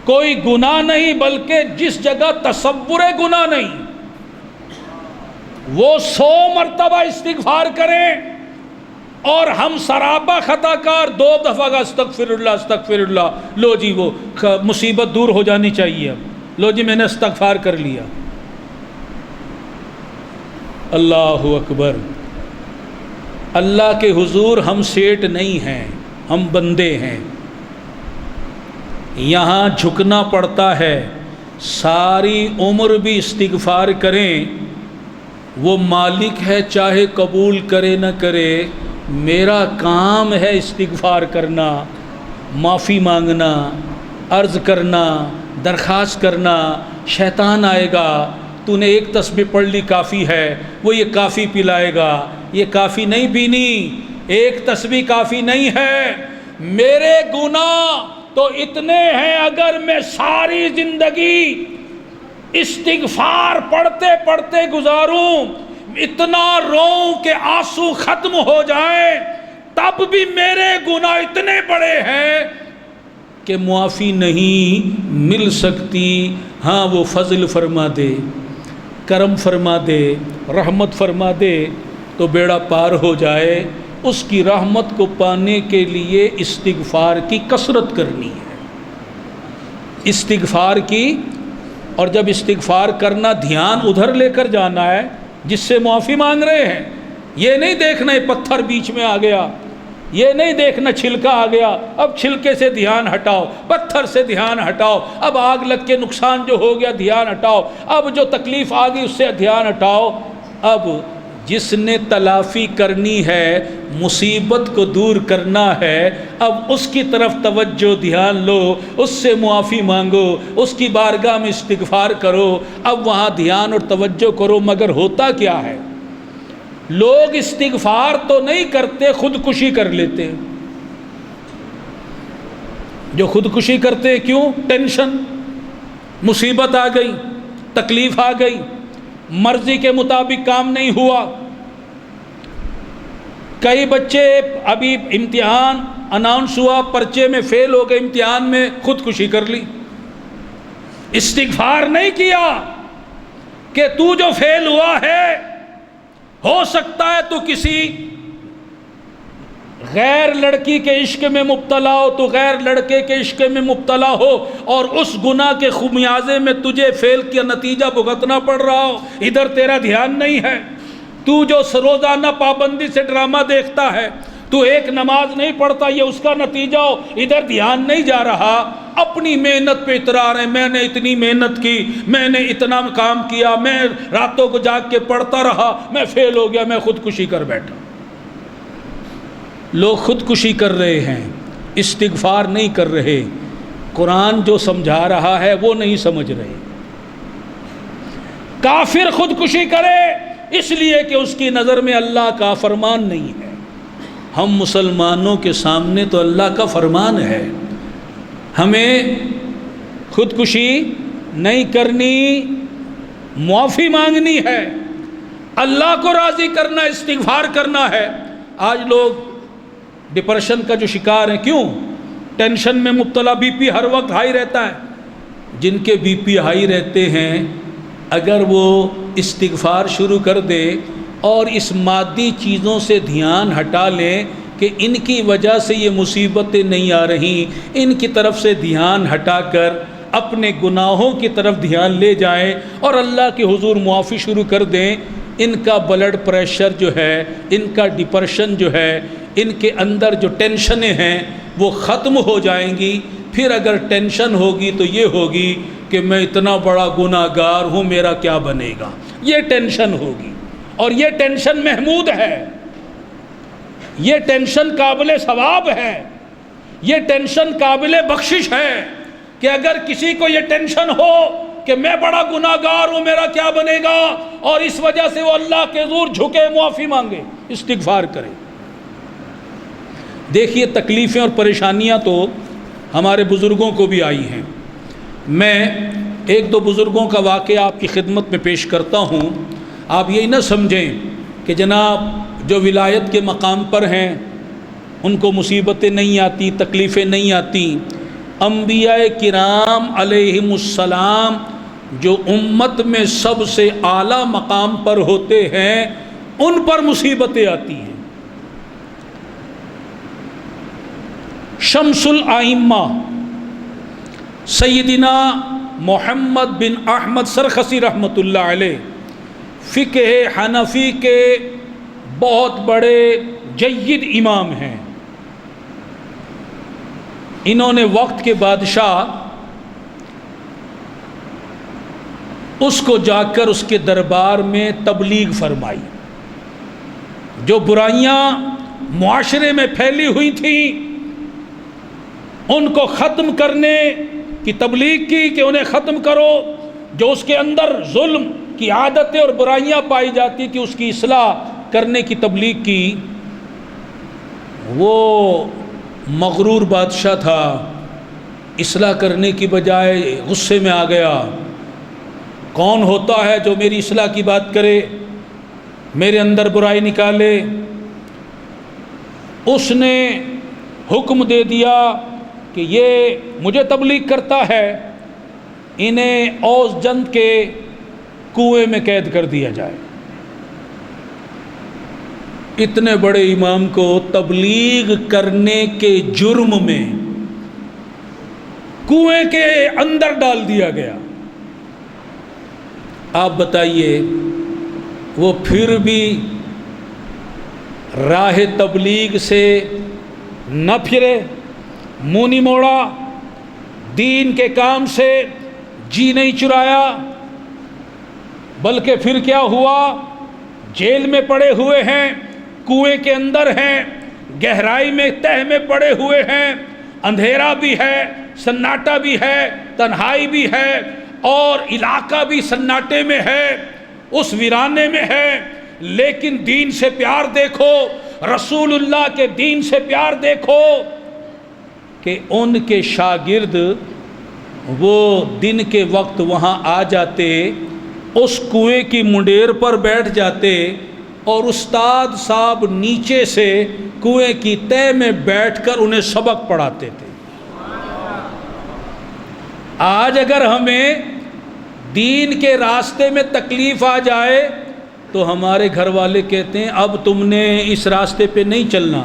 کوئی گناہ نہیں، بلکہ جس جگہ تصور گناہ نہیں، وہ 100 مرتبہ استغفار کریں، اور ہم سراپا خطا کار 2 دفعہ کا استغفر اللہ استغفر اللہ، لو جی وہ مصیبت دور ہو جانی چاہیے، اب لو جی میں نے استغفار کر لیا۔ اللہ اکبر۔ اللہ کے حضور ہم سیٹ نہیں ہیں، ہم بندے ہیں، یہاں جھکنا پڑتا ہے۔ ساری عمر بھی استغفار کریں، وہ مالک ہے، چاہے قبول کرے نہ کرے۔ میرا کام ہے استغفار کرنا، معافی مانگنا، عرض کرنا، درخواست کرنا۔ شیطان آئے گا، تو نے ایک تسبیح پڑھ لی کافی ہے، وہ یہ کافی پلائے گا۔ یہ کافی نہیں پینی، ایک تسبیح کافی نہیں ہے۔ میرے گناہ تو اتنے ہیں، اگر میں ساری زندگی استغفار پڑھتے پڑھتے گزاروں، اتنا روؤں کہ آنسو ختم ہو جائیں، تب بھی میرے گناہ اتنے بڑے ہیں کہ معافی نہیں مل سکتی۔ ہاں وہ فضل فرما دے، کرم فرما دے، رحمت فرما دے تو بیڑا پار ہو جائے۔ اس کی رحمت کو پانے کے لیے استغفار کی کثرت کرنی ہے، استغفار کی۔ اور جب استغفار کرنا، دھیان ادھر لے کر جانا ہے جس سے معافی مانگ رہے ہیں۔ یہ نہیں دیکھنا یہ پتھر بیچ میں آ گیا، یہ نہیں دیکھنا چھلکا آ گیا، اب چھلکے سے دھیان ہٹاؤ، پتھر سے دھیان ہٹاؤ، اب آگ لگ کے نقصان جو ہو گیا دھیان ہٹاؤ، اب جو تکلیف آ گئی اس سے دھیان ہٹاؤ۔ اب جس نے تلافی کرنی ہے، مصیبت کو دور کرنا ہے، اب اس کی طرف توجہ دھیان لو، اس سے معافی مانگو، اس کی بارگاہ میں استغفار کرو، اب وہاں دھیان اور توجہ کرو۔ مگر ہوتا کیا ہے، لوگ استغفار تو نہیں کرتے، خودکشی کر لیتے ہیں۔ جو خودکشی کرتے کیوں؟ ٹینشن، مصیبت آ گئی، تکلیف آ گئی، مرضی کے مطابق کام نہیں ہوا۔ کئی بچے ابھی امتحان اناؤنس ہوا، پرچے میں فیل ہو گئے، امتحان میں خودکشی کر لی۔ استغفار نہیں کیا کہ تو جو فیل ہوا ہے، ہو سکتا ہے تو کسی غیر لڑکی کے عشق میں مبتلا ہو، تو غیر لڑکے کے عشق میں مبتلا ہو، اور اس گناہ کے خمیازے میں تجھے فیل کا نتیجہ بھگتنا پڑ رہا ہو، ادھر تیرا دھیان نہیں ہے۔ تو جو روزانہ پابندی سے ڈرامہ دیکھتا ہے، تو ایک نماز نہیں پڑھتا، یہ اس کا نتیجہ ہو، ادھر دھیان نہیں جا رہا۔ اپنی محنت پہ اطرار ہے، میں نے اتنی محنت کی، میں نے اتنا کام کیا، میں راتوں کو جاگ کے پڑھتا رہا، میں فیل ہو گیا، میں خودکشی کر بیٹھا۔ لوگ خودکشی کر رہے ہیں، استغفار نہیں کر رہے، قرآن جو سمجھا رہا ہے وہ نہیں سمجھ رہے۔ کافر خودکشی کرے اس لیے کہ اس کی نظر میں اللہ کا فرمان نہیں ہے۔ ہم مسلمانوں کے سامنے تو اللہ کا فرمان ہے، ہمیں خودکشی نہیں کرنی، معافی مانگنی ہے، اللہ کو راضی کرنا، استغفار کرنا ہے۔ آج لوگ ڈپریشن کا جو شکار ہیں، کیوں؟ ٹینشن میں مبتلا، بی پی ہر وقت ہائی رہتا ہے۔ جن کے بی پی ہائی رہتے ہیں، اگر وہ استغفار شروع کر دے اور اس مادی چیزوں سے دھیان ہٹا لیں کہ ان کی وجہ سے یہ مصیبتیں نہیں آ رہی، ان کی طرف سے دھیان ہٹا کر اپنے گناہوں کی طرف دھیان لے جائیں اور اللہ کے حضور معافی شروع کر دیں، ان کا بلڈ پریشر جو ہے، ان کا ڈپریشن جو ہے، ان کے اندر جو ٹینشنیں ہیں وہ ختم ہو جائیں گی۔ پھر اگر ٹینشن ہوگی تو یہ ہوگی کہ میں اتنا بڑا گناہ گار ہوں، میرا کیا بنے گا، یہ ٹینشن ہوگی۔ اور یہ ٹینشن محمود ہے، یہ ٹینشن قابل ثواب ہے، یہ ٹینشن قابل بخشش ہے کہ اگر کسی کو یہ ٹینشن ہو کہ میں بڑا گناہ گار ہوں، میرا کیا بنے گا، اور اس وجہ سے وہ اللہ کے حضور جھکے، معافی مانگے، استغفار کرے۔ دیکھیے تکلیفیں اور پریشانیاں تو ہمارے بزرگوں کو بھی آئی ہیں۔ میں ایک دو بزرگوں کا واقعہ آپ کی خدمت میں پیش کرتا ہوں. آپ یہی نہ سمجھیں کہ جناب جو ولایت کے مقام پر ہیں ان کو مصیبتیں نہیں آتی، تکلیفیں نہیں آتی. انبیاء کرام علیہم السلام جو امت میں سب سے اعلیٰ مقام پر ہوتے ہیں ان پر مصیبتیں آتی ہیں. شمس الائمہ سیدنا محمد بن احمد سرخسی رحمۃ اللہ علیہ فقہ حنفی کے بہت بڑے جید امام ہیں. انہوں نے وقت کے بادشاہ اس کو جا کر اس کے دربار میں تبلیغ فرمائی. جو برائیاں معاشرے میں پھیلی ہوئی تھیں ان کو ختم کرنے کی تبلیغ کی کہ انہیں ختم کرو. جو اس کے اندر ظلم کی عادتیں اور برائیاں پائی جاتی کہ اس کی اصلاح کرنے کی تبلیغ کی. وہ مغرور بادشاہ تھا، اصلاح کرنے کی بجائے غصے میں آ گیا. کون ہوتا ہے جو میری اصلاح کی بات کرے، میرے اندر برائی نکالے؟ اس نے حکم دے دیا کہ یہ مجھے تبلیغ کرتا ہے، انہیں اوس جند کے کنویں میں قید کر دیا جائے. اتنے بڑے امام کو تبلیغ کرنے کے جرم میں کنویں کے اندر ڈال دیا گیا. آپ بتائیے وہ پھر بھی راہ تبلیغ سے نہ پھرے، منہ نہیں موڑا، دین کے کام سے جی نہیں چرایا، بلکہ پھر کیا ہوا؟ جیل میں پڑے ہوئے ہیں، کنویں کے اندر ہیں، گہرائی میں تہ میں پڑے ہوئے ہیں، اندھیرا بھی ہے، سناٹا بھی ہے، تنہائی بھی ہے، اور علاقہ بھی سناٹے میں ہے، اس ویرانے میں ہے. لیکن دین سے پیار دیکھو، رسول اللہ کے دین سے پیار دیکھو کہ ان کے شاگرد وہ دن کے وقت وہاں آ جاتے، اس کنویں کی منڈیر پر بیٹھ جاتے اور استاد صاحب نیچے سے کنویں کی تہ میں بیٹھ کر انہیں سبق پڑھاتے تھے. آج اگر ہمیں دین کے راستے میں تکلیف آ جائے تو ہمارے گھر والے کہتے ہیں اب تم نے اس راستے پہ نہیں چلنا.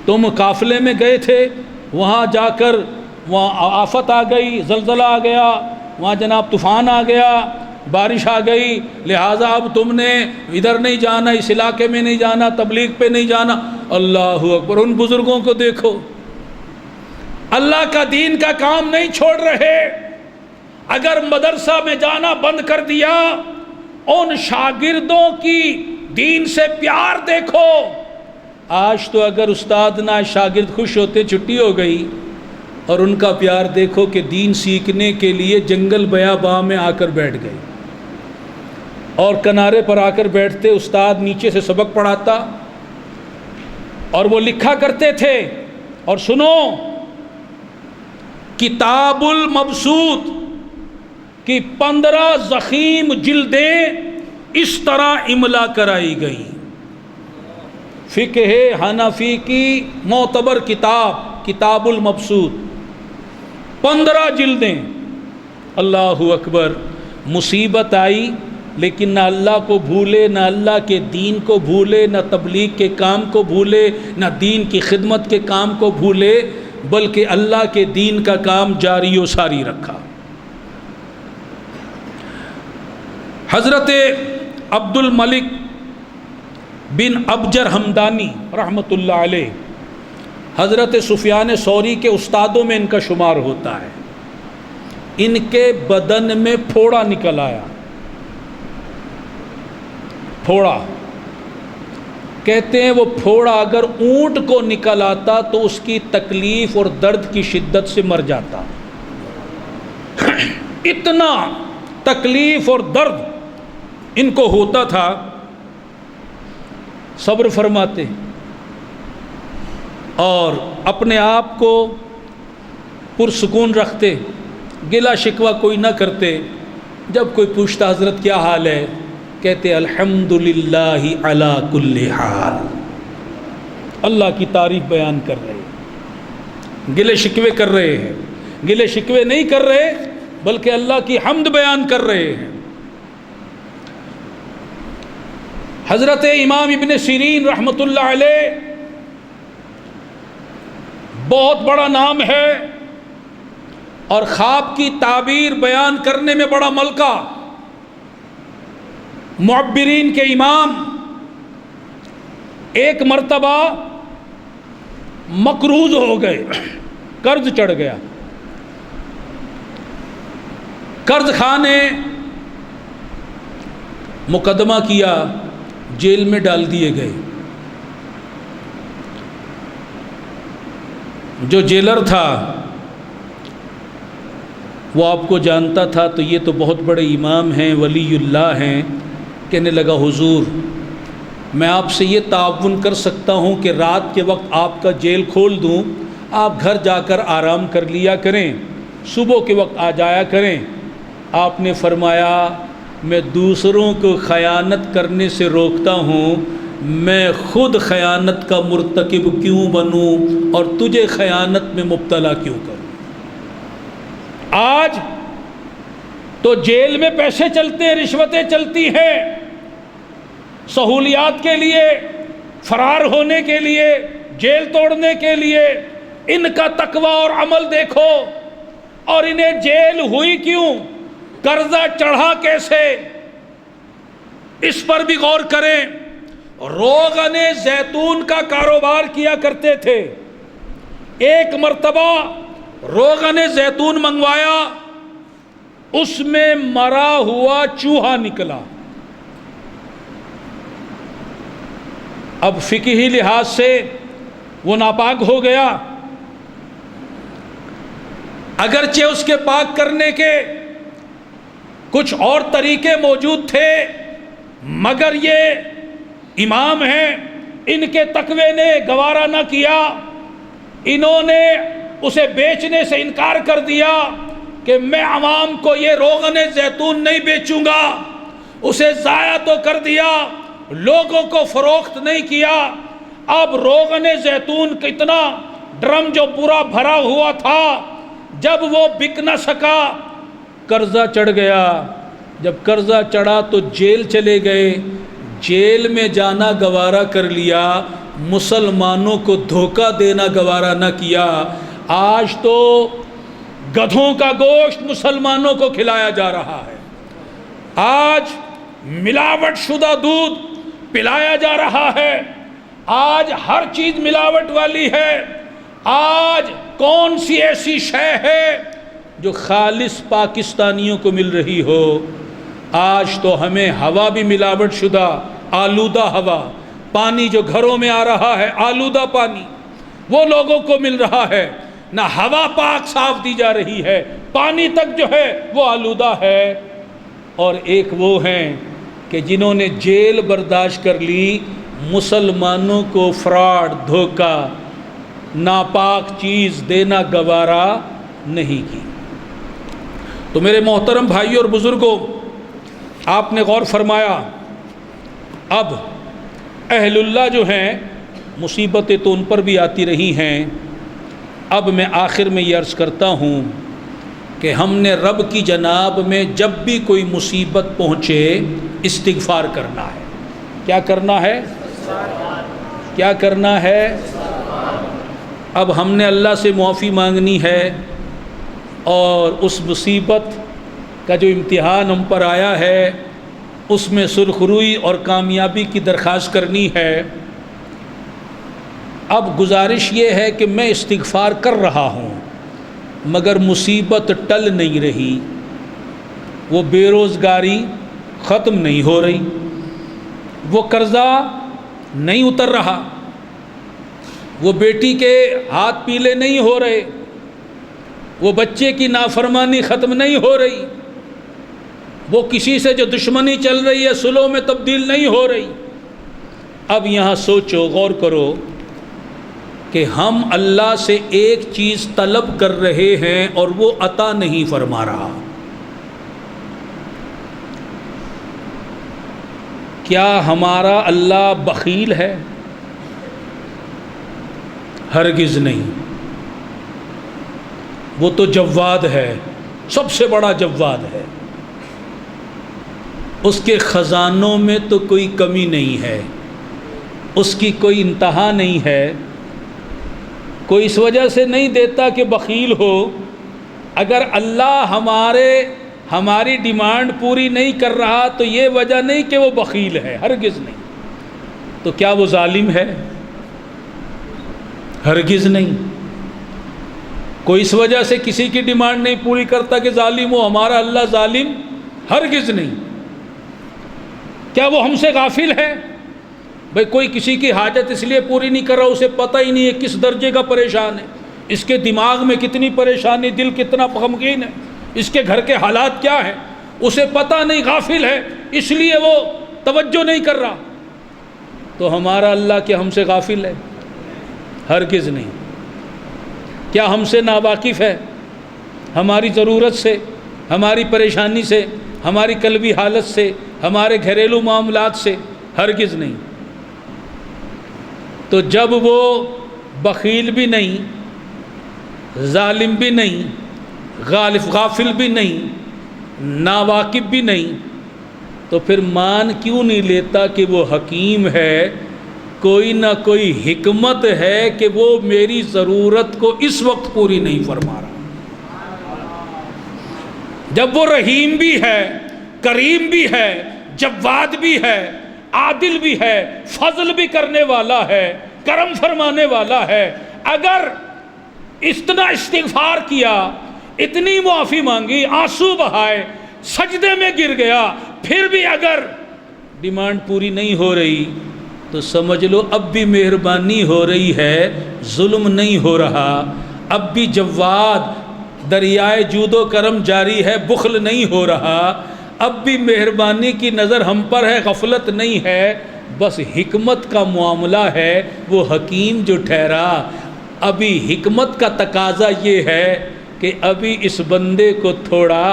تم قافلے میں گئے تھے، وہاں جا کر وہاں آفت آ گئی، زلزلہ آ گیا، وہاں جناب طوفان آ گیا، بارش آ گئی، لہٰذا اب تم نے ادھر نہیں جانا، اس علاقے میں نہیں جانا، تبلیغ پہ نہیں جانا. اللہ اکبر! ان بزرگوں کو دیکھو، اللہ کا دین کا کام نہیں چھوڑ رہے. اگر مدرسہ میں جانا بند کر دیا، ان شاگردوں کی دین سے پیار دیکھو. آج تو اگر استاد نہ شاگرد خوش ہوتے چھٹی ہو گئی، اور ان کا پیار دیکھو کہ دین سیکھنے کے لیے جنگل بیاباں میں آ کر بیٹھ گئے، اور کنارے پر آ کر بیٹھتے، استاد نیچے سے سبق پڑھاتا اور وہ لکھا کرتے تھے. اور سنو، کتاب المبسوط کی 15 ضخیم جلدیں اس طرح املا کرائی گئی. فقہ حنفی کی معتبر کتاب کتاب المبسوط، 15 جلدیں. اللہ اکبر! مصیبت آئی لیکن نہ اللہ کو بھولے، نہ اللہ کے دین کو بھولے، نہ تبلیغ کے کام کو بھولے، نہ دین کی خدمت کے کام کو بھولے، بلکہ اللہ کے دین کا کام جاری و ساری رکھا. حضرت عبد الملک بن ابجر حمدانی رحمۃ اللہ علیہ حضرت سفیان ثوری کے استادوں میں ان کا شمار ہوتا ہے. ان کے بدن میں پھوڑا نکل آیا. پھوڑا کہتے ہیں وہ پھوڑا اگر اونٹ کو نکل آتا تو اس کی تکلیف اور درد کی شدت سے مر جاتا. اتنا تکلیف اور درد ان کو ہوتا تھا. صبر فرماتے اور اپنے آپ کو پرسکون رکھتے. گلا شکوہ کوئی نہ کرتے. جب کوئی پوچھتا حضرت کیا حال ہے، کہتے الحمدللہ علی کل حال. اللہ کی تعریف بیان کر رہے ہیں، گلے شکوے کر رہے ہیں. گلے شکوے نہیں کر رہے بلکہ اللہ کی حمد بیان کر رہے ہیں. حضرت امام ابن سیرین رحمۃ اللہ علیہ بہت بڑا نام ہے اور خواب کی تعبیر بیان کرنے میں بڑا ملکہ. معبرین کے امام. ایک مرتبہ مقروض ہو گئے، قرض چڑھ گیا. قرض خواہ نے مقدمہ کیا، جیل میں ڈال دیے گئے. جو جیلر تھا وہ آپ کو جانتا تھا، تو یہ تو بہت بڑے امام ہیں، ولی اللہ ہیں. کہنے لگا حضور میں آپ سے یہ تعاون کر سکتا ہوں کہ رات کے وقت آپ کا جیل کھول دوں، آپ گھر جا کر آرام کر لیا کریں، صبح کے وقت آ جایا کریں. آپ نے فرمایا میں دوسروں کو خیانت کرنے سے روکتا ہوں، میں خود خیانت کا مرتکب کیوں بنوں اور تجھے خیانت میں مبتلا کیوں کروں. آج تو جیل میں پیسے چلتے ہیں، رشوتیں چلتی ہیں، سہولیات کے لیے، فرار ہونے کے لیے، جیل توڑنے کے لیے. ان کا تقوی اور عمل دیکھو. اور انہیں جیل ہوئی کیوں، قرضہ چڑھا کیسے، اس پر بھی غور کریں. روغن زیتون کا کاروبار کیا کرتے تھے. ایک مرتبہ روغن زیتون منگوایا، اس میں مرا ہوا چوہا نکلا. اب فقہی لحاظ سے وہ ناپاک ہو گیا. اگرچہ اس کے پاک کرنے کے کچھ اور طریقے موجود تھے، مگر یہ امام ہیں، ان کے تقوی نے گوارا نہ کیا. انہوں نے اسے بیچنے سے انکار کر دیا کہ میں عوام کو یہ روغن زیتون نہیں بیچوں گا. اسے ضائع تو کر دیا، لوگوں کو فروخت نہیں کیا. اب روغن زیتون کتنا ڈرم جو پورا بھرا ہوا تھا، جب وہ بک نہ سکا، قرضہ چڑھ گیا. جب قرضہ چڑھا تو جیل چلے گئے. جیل میں جانا گوارا کر لیا، مسلمانوں کو دھوکہ دینا گوارا نہ کیا. آج تو گدھوں کا گوشت مسلمانوں کو کھلایا جا رہا ہے. آج ملاوٹ شدہ دودھ پلایا جا رہا ہے. آج ہر چیز ملاوٹ والی ہے. آج کون سی ایسی شے ہے جو خالص پاکستانیوں کو مل رہی ہو؟ آج تو ہمیں ہوا بھی ملاوٹ شدہ، آلودہ ہوا، پانی جو گھروں میں آ رہا ہے آلودہ پانی، وہ لوگوں کو مل رہا ہے. نہ ہوا پاک صاف دی جا رہی ہے، پانی تک جو ہے وہ آلودہ ہے. اور ایک وہ ہیں کہ جنہوں نے جیل برداشت کر لی، مسلمانوں کو فراڈ، دھوکہ، ناپاک چیز دینا گوارا نہیں کی. تو میرے محترم بھائیوں اور بزرگوں، آپ نے غور فرمایا. اب اہل اللہ جو ہیں، مصیبتیں تو ان پر بھی آتی رہی ہیں. اب میں آخر میں یہ عرض کرتا ہوں کہ ہم نے رب کی جناب میں جب بھی کوئی مصیبت پہنچے استغفار کرنا ہے. کیا کرنا ہے؟ کیا کرنا ہے؟ اب ہم نے اللہ سے معافی مانگنی ہے، اور اس مصیبت کا جو امتحان ہم پر آیا ہے اس میں سرخروئی اور کامیابی کی درخواست کرنی ہے. اب گزارش یہ ہے کہ میں استغفار کر رہا ہوں مگر مصیبت ٹل نہیں رہی. وہ بے روزگاری ختم نہیں ہو رہی، وہ قرضہ نہیں اتر رہا، وہ بیٹی کے ہاتھ پیلے نہیں ہو رہے، وہ بچے کی نافرمانی ختم نہیں ہو رہی، وہ کسی سے جو دشمنی چل رہی ہے صلح میں تبدیل نہیں ہو رہی. اب یہاں سوچو، غور کرو کہ ہم اللہ سے ایک چیز طلب کر رہے ہیں اور وہ عطا نہیں فرما رہا۔ کیا ہمارا اللہ بخیل ہے؟ ہرگز نہیں، وہ تو جواد ہے، سب سے بڑا جواد ہے، اس کے خزانوں میں تو کوئی کمی نہیں ہے، اس کی کوئی انتہا نہیں ہے، کوئی اس وجہ سے نہیں دیتا کہ بخیل ہو۔ اگر اللہ ہماری ڈیمانڈ پوری نہیں کر رہا تو یہ وجہ نہیں کہ وہ بخیل ہے، ہرگز نہیں۔ تو کیا وہ ظالم ہے؟ ہرگز نہیں۔ کوئی اس وجہ سے کسی کی ڈیمانڈ نہیں پوری کرتا کہ ظالم ہو، ہمارا اللہ ظالم ہرگز نہیں۔ کیا وہ ہم سے غافل ہے؟ بھئی کوئی کسی کی حاجت اس لیے پوری نہیں کر رہا، اسے پتہ ہی نہیں ہے کس درجے کا پریشان ہے، اس کے دماغ میں کتنی پریشانی، دل کتنا غمگین ہے، اس کے گھر کے حالات کیا ہیں، اسے پتہ نہیں، غافل ہے، اس لیے وہ توجہ نہیں کر رہا۔ تو ہمارا اللہ کیا ہم سے غافل ہے؟ ہرگز نہیں۔ کیا ہم سے ناواقف ہے؟ ہماری ضرورت سے، ہماری پریشانی سے، ہماری قلبی حالت سے، ہمارے گھریلو معاملات سے؟ ہرگز نہیں۔ تو جب وہ بخیل بھی نہیں، ظالم بھی نہیں، غافل بھی نہیں، ناواقف بھی نہیں، تو پھر مان کیوں نہیں لیتا کہ وہ حکیم ہے؟ کوئی نہ کوئی حکمت ہے کہ وہ میری ضرورت کو اس وقت پوری نہیں فرما رہا۔ جب وہ رحیم بھی ہے، کریم بھی ہے، جواد بھی ہے، عادل بھی ہے، فضل بھی کرنے والا ہے، کرم فرمانے والا ہے، اگر اتنا استغفار کیا، اتنی معافی مانگی، آنسو بہائے، سجدے میں گر گیا، پھر بھی اگر ڈیمانڈ پوری نہیں ہو رہی تو سمجھ لو اب بھی مہربانی ہو رہی ہے، ظلم نہیں ہو رہا، اب بھی جواد دریائے جود و کرم جاری ہے، بخل نہیں ہو رہا، اب بھی مہربانی کی نظر ہم پر ہے، غفلت نہیں ہے، بس حکمت کا معاملہ ہے، وہ حکیم جو ٹھہرا۔ ابھی حکمت کا تقاضا یہ ہے کہ ابھی اس بندے کو تھوڑا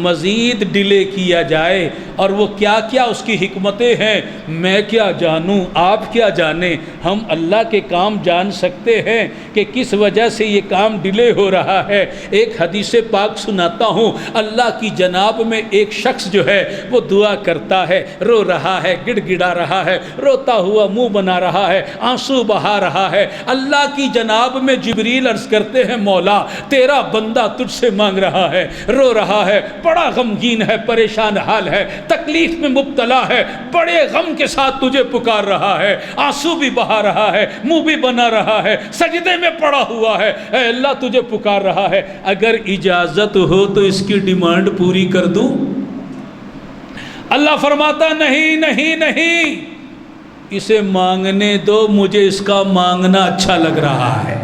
مزید ڈیلے کیا جائے، اور وہ کیا کیا اس کی حکمتیں ہیں میں کیا جانوں، آپ کیا جانیں، ہم اللہ کے کام جان سکتے ہیں کہ کس وجہ سے یہ کام ڈیلے ہو رہا ہے۔ ایک حدیث پاک سناتا ہوں، اللہ کی جناب میں ایک شخص جو ہے وہ دعا کرتا ہے، رو رہا ہے، گڑ گڑا رہا ہے، روتا ہوا منہ بنا رہا ہے، آنسو بہا رہا ہے، اللہ کی جناب میں جبریل عرض کرتے ہیں مولا تیرا بندہ تجھ سے مانگ رہا ہے، رو رہا ہے، بڑا غمگین ہے، پریشان حال ہے، تکلیف میں مبتلا ہے، بڑے غم کے ساتھ تجھے پکار رہا ہے، آنسو بھی بہا رہا ہے، منہ بھی بنا رہا ہے، سجدے میں پڑا ہوا ہے، اے اللہ تجھے پکار رہا ہے، اگر اجازت ہو تو اس کی ڈیمانڈ پوری کر دوں؟ اللہ فرماتا نہیں نہیں نہیں، اسے مانگنے دو، مجھے اس کا مانگنا اچھا لگ رہا ہے۔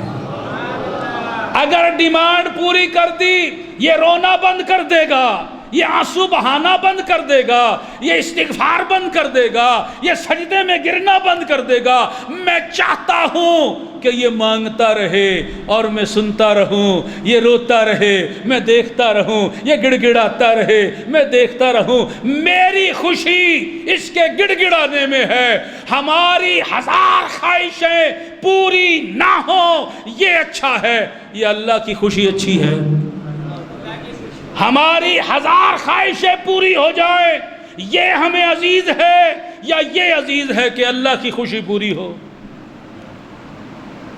اگر ڈیمانڈ پوری کر دی، یہ رونا بند کر دے گا، یہ آنسو بہانا بند کر دے گا، یہ استغفار بند کر دے گا، یہ سجدے میں گرنا بند کر دے گا۔ میں چاہتا ہوں کہ یہ مانگتا رہے اور میں سنتا رہوں، یہ روتا رہے میں دیکھتا رہوں، یہ گڑ گڑاتا رہے میں دیکھتا رہوں۔ میری خوشی اس کے گڑ گڑانے میں ہے، ہماری ہزار خواہشیں پوری نہ ہوں یہ اچھا ہے، یہ اللہ کی خوشی اچھی ہے؟ ہماری ہزار خواہشیں پوری ہو جائیں یہ ہمیں عزیز ہے، یا یہ عزیز ہے کہ اللہ کی خوشی پوری ہو؟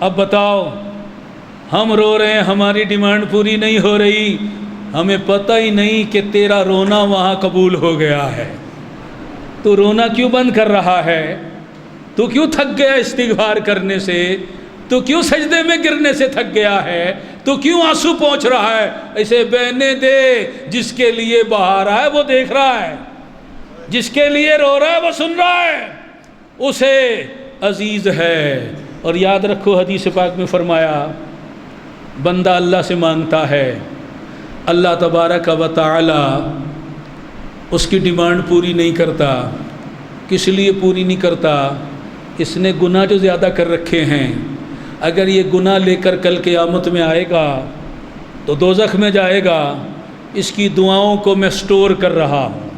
اب بتاؤ، ہم رو رہے ہیں، ہماری ڈیمانڈ پوری نہیں ہو رہی، ہمیں پتہ ہی نہیں کہ تیرا رونا وہاں قبول ہو گیا ہے، تو رونا کیوں بند کر رہا ہے؟ تو کیوں تھک گیا استغفار کرنے سے؟ تو کیوں سجدے میں گرنے سے تھک گیا ہے؟ تو کیوں آنسو پہنچ رہا ہے؟ اسے بہنے دے، جس کے لیے بہا رہا ہے وہ دیکھ رہا ہے، جس کے لیے رو رہا ہے وہ سن رہا ہے، اسے عزیز ہے۔ اور یاد رکھو حدیث پاک میں فرمایا، بندہ اللہ سے مانگتا ہے، اللہ تبارک و تعالی اس کی ڈیمانڈ پوری نہیں کرتا۔ کس لیے پوری نہیں کرتا؟ اس نے گناہ جو زیادہ کر رکھے ہیں، اگر یہ گناہ لے کر کل قیامت میں آئے گا تو دوزخ میں جائے گا، اس کی دعاؤں کو میں سٹور کر رہا ہوں،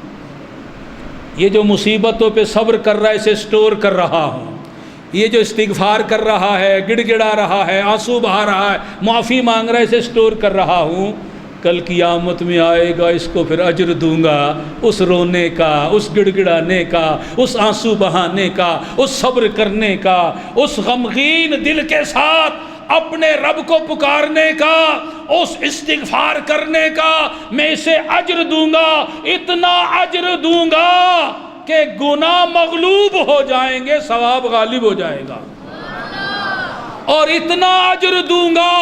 یہ جو مصیبتوں پہ صبر کر رہا ہے اسے سٹور کر رہا ہوں، یہ جو استغفار کر رہا ہے، گڑ گڑا رہا ہے، آنسو بہا رہا ہے، معافی مانگ رہا ہے، اسے سٹور کر رہا ہوں، کل قیامت میں آئے گا اس کو پھر اجر دوں گا، اس رونے کا، اس گڑ گڑانے کا، اس آنسو بہانے کا، اس صبر کرنے کا، اس غمگین دل کے ساتھ اپنے رب کو پکارنے کا، اس استغفار کرنے کا، میں اسے اجر دوں گا، اتنا اجر دوں گا کہ گناہ مغلوب ہو جائیں گے، ثواب غالب ہو جائے گا، اور اتنا اجر دوں گا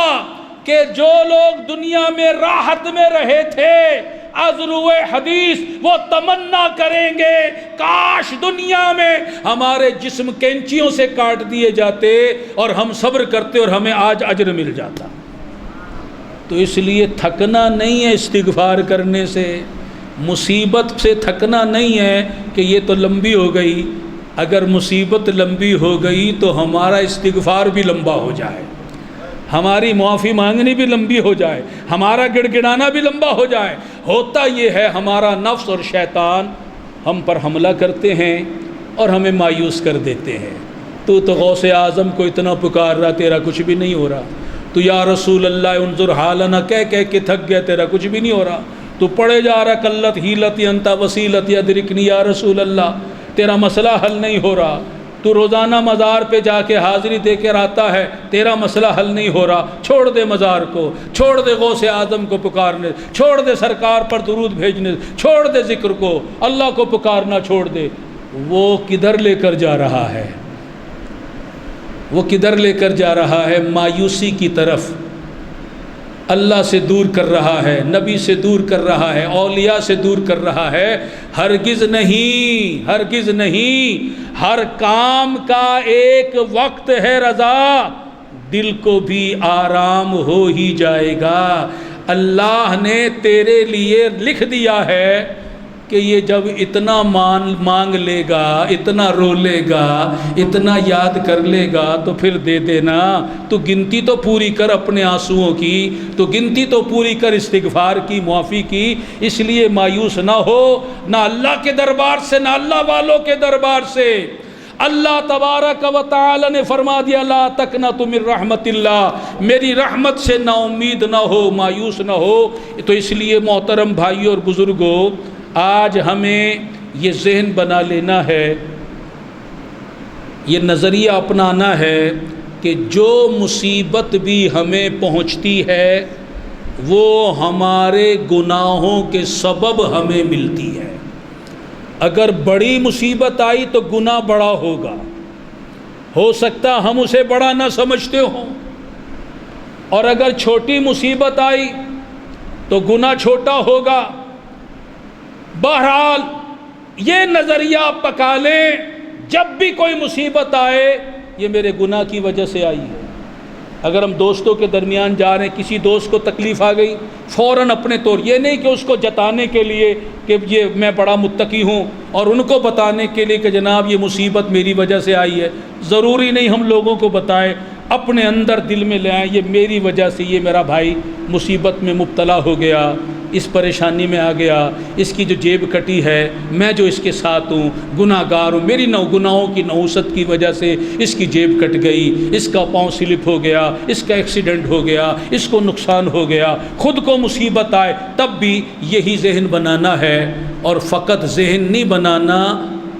کہ جو لوگ دنیا میں راحت میں رہے تھے از روئے حدیث وہ تمنا کریں گے کاش دنیا میں ہمارے جسم کینچیوں سے کاٹ دیے جاتے اور ہم صبر کرتے اور ہمیں آج اجر مل جاتا۔ تو اس لیے تھکنا نہیں ہے استغفار کرنے سے، مصیبت سے تھکنا نہیں ہے کہ یہ تو لمبی ہو گئی، اگر مصیبت لمبی ہو گئی تو ہمارا استغفار بھی لمبا ہو جائے، ہماری معافی مانگنی بھی لمبی ہو جائے، ہمارا گڑ گڑانا بھی لمبا ہو جائے۔ ہوتا یہ ہے ہمارا نفس اور شیطان ہم پر حملہ کرتے ہیں اور ہمیں مایوس کر دیتے ہیں، تو غوث اعظم کو اتنا پکار رہا تیرا کچھ بھی نہیں ہو رہا، تو یا رسول اللہ انظر حالنا کہہ کے تھک گیا تیرا کچھ بھی نہیں ہو رہا، تو پڑھے جا رہا قلت ہیلتی انت وسیلت یدرکنی یا رسول اللہ، تیرا مسئلہ حل نہیں ہو رہا، تو روزانہ مزار پہ جا کے حاضری دے کر آتا ہے، تیرا مسئلہ حل نہیں ہو رہا، چھوڑ دے مزار کو، چھوڑ دے غوث اعظم کو پکارنے، چھوڑ دے سرکار پر درود بھیجنے، چھوڑ دے ذکر کو، اللہ کو پکارنا چھوڑ دے۔ وہ کدھر لے کر جا رہا ہے؟ وہ کدھر لے کر جا رہا ہے؟ مایوسی کی طرف، اللہ سے دور کر رہا ہے، نبی سے دور کر رہا ہے، اولیاء سے دور کر رہا ہے۔ ہرگز نہیں، ہرگز نہیں، ہر کام کا ایک وقت ہے رضا، دل کو بھی آرام ہو ہی جائے گا۔ اللہ نے تیرے لیے لکھ دیا ہے کہ یہ جب اتنا مانگ لے گا، اتنا رو لے گا، اتنا یاد کر لے گا تو پھر دے دینا۔ تو گنتی تو پوری کر اپنے آنسوؤں کی، تو گنتی تو پوری کر استغفار کی، معافی کی۔ اس لیے مایوس نہ ہو، نہ اللہ کے دربار سے نہ اللہ والوں کے دربار سے۔ اللہ تبارک و تعالی نے فرما دیا لا تقنطوا من رحمت اللہ، میری رحمت سے نا امید نہ ہو، مایوس نہ ہو۔ تو اس لیے محترم بھائیوں اور بزرگوں، آج ہمیں یہ ذہن بنا لینا ہے، یہ نظریہ اپنانا ہے کہ جو مصیبت بھی ہمیں پہنچتی ہے وہ ہمارے گناہوں کے سبب ہمیں ملتی ہے۔ اگر بڑی مصیبت آئی تو گناہ بڑا ہوگا، ہو سکتا ہم اسے بڑا نہ سمجھتے ہوں، اور اگر چھوٹی مصیبت آئی تو گناہ چھوٹا ہوگا۔ بہرحال یہ نظریہ آپ پکا لیں، جب بھی کوئی مصیبت آئے یہ میرے گناہ کی وجہ سے آئی ہے۔ اگر ہم دوستوں کے درمیان جا رہے ہیں، کسی دوست کو تکلیف آ گئی، فوراً اپنے طور، یہ نہیں کہ اس کو جتانے کے لیے کہ یہ میں بڑا متقی ہوں، اور ان کو بتانے کے لیے کہ جناب یہ مصیبت میری وجہ سے آئی ہے، ضروری نہیں ہم لوگوں کو بتائیں، اپنے اندر دل میں لے آئیں یہ میری وجہ سے یہ میرا بھائی مصیبت میں مبتلا ہو گیا، اس پریشانی میں آ گیا، اس کی جو جیب کٹی ہے، میں جو اس کے ساتھ ہوں گناہ گار ہوں، میری گناہوں کی نحوست کی وجہ سے اس کی جیب کٹ گئی، اس کا پاؤں سلپ ہو گیا، اس کا ایکسیڈنٹ ہو گیا، اس کو نقصان ہو گیا، خود کو مصیبت آئے، تب بھی یہی ذہن بنانا ہے۔ اور فقط ذہن نہیں بنانا،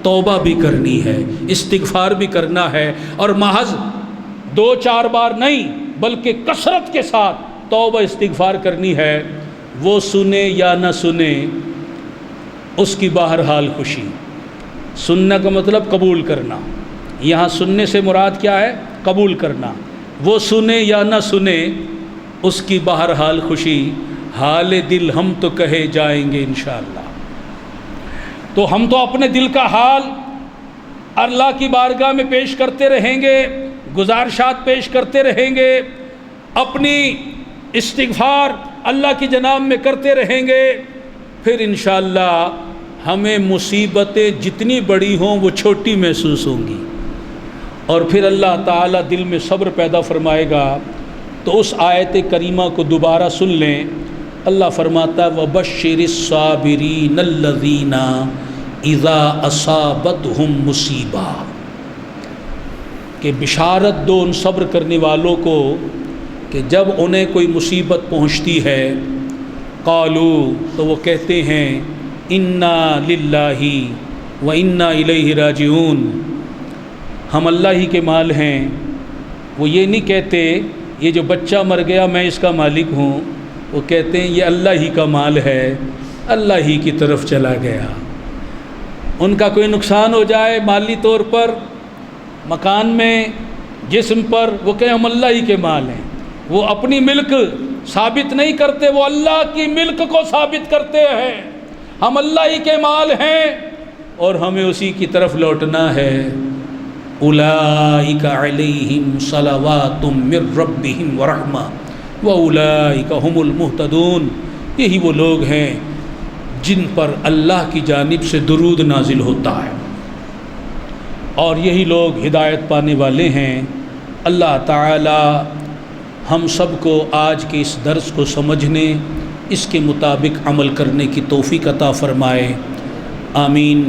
توبہ بھی کرنی ہے، استغفار بھی کرنا ہے، اور محض 2-4 بار نہیں بلکہ کثرت کے ساتھ توبہ استغفار کرنی ہے۔ وہ سنے یا نہ سنے اس کی بہرحال خوشی، سننا کا مطلب قبول کرنا، یہاں سننے سے مراد کیا ہے؟ قبول کرنا۔ وہ سنے یا نہ سنے اس کی بہرحال خوشی، حال دل ہم تو کہے جائیں گے انشاءاللہ۔ تو ہم تو اپنے دل کا حال اللہ کی بارگاہ میں پیش کرتے رہیں گے، گزارشات پیش کرتے رہیں گے، اپنی استغفار اللہ کی جناب میں کرتے رہیں گے، پھر انشاءاللہ ہمیں مصیبتیں جتنی بڑی ہوں وہ چھوٹی محسوس ہوں گی، اور پھر اللہ تعالیٰ دل میں صبر پیدا فرمائے گا تو اس آیت کریمہ کو دوبارہ سن لیں. اللہ فرماتا ہے وَبَشِّرِ الصَّابِرِينَ الَّذِينَ اِذَا أَصَابَتْهُمْ مُصِیبَةٌ، کہ بشارت دو ان صبر کرنے والوں کو کہ جب انہیں کوئی مصیبت پہنچتی ہے قالوا، تو وہ کہتے ہیں انا للہ و انا الیہ راجعون، ہم اللہ ہی کے مال ہیں. وہ یہ نہیں کہتے یہ جو بچہ مر گیا میں اس کا مالک ہوں، وہ کہتے ہیں یہ اللہ ہی کا مال ہے، اللہ ہی کی طرف چلا گیا. ان کا کوئی نقصان ہو جائے مالی طور پر، مکان میں، جسم پر، وہ کہیں ہم اللہ ہی کے مال ہیں. وہ اپنی ملک ثابت نہیں کرتے، وہ اللہ کی ملک کو ثابت کرتے ہیں. ہم اللہ ہی کے مال ہیں اور ہمیں اسی کی طرف لوٹنا ہے. اولئک علیہم صلوات من ربہم ورحمہ واولئک ھم المہتدون، یہی وہ لوگ ہیں جن پر اللہ کی جانب سے درود نازل ہوتا ہے اور یہی لوگ ہدایت پانے والے ہیں. اللہ تعالی ہم سب کو آج کے اس درس کو سمجھنے، اس کے مطابق عمل کرنے کی توفیق عطا فرمائے. آمین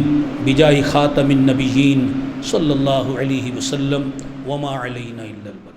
بجاہ خاتم النبیین صلی اللہ علیہ وسلم. وما علینا الا البلاغ.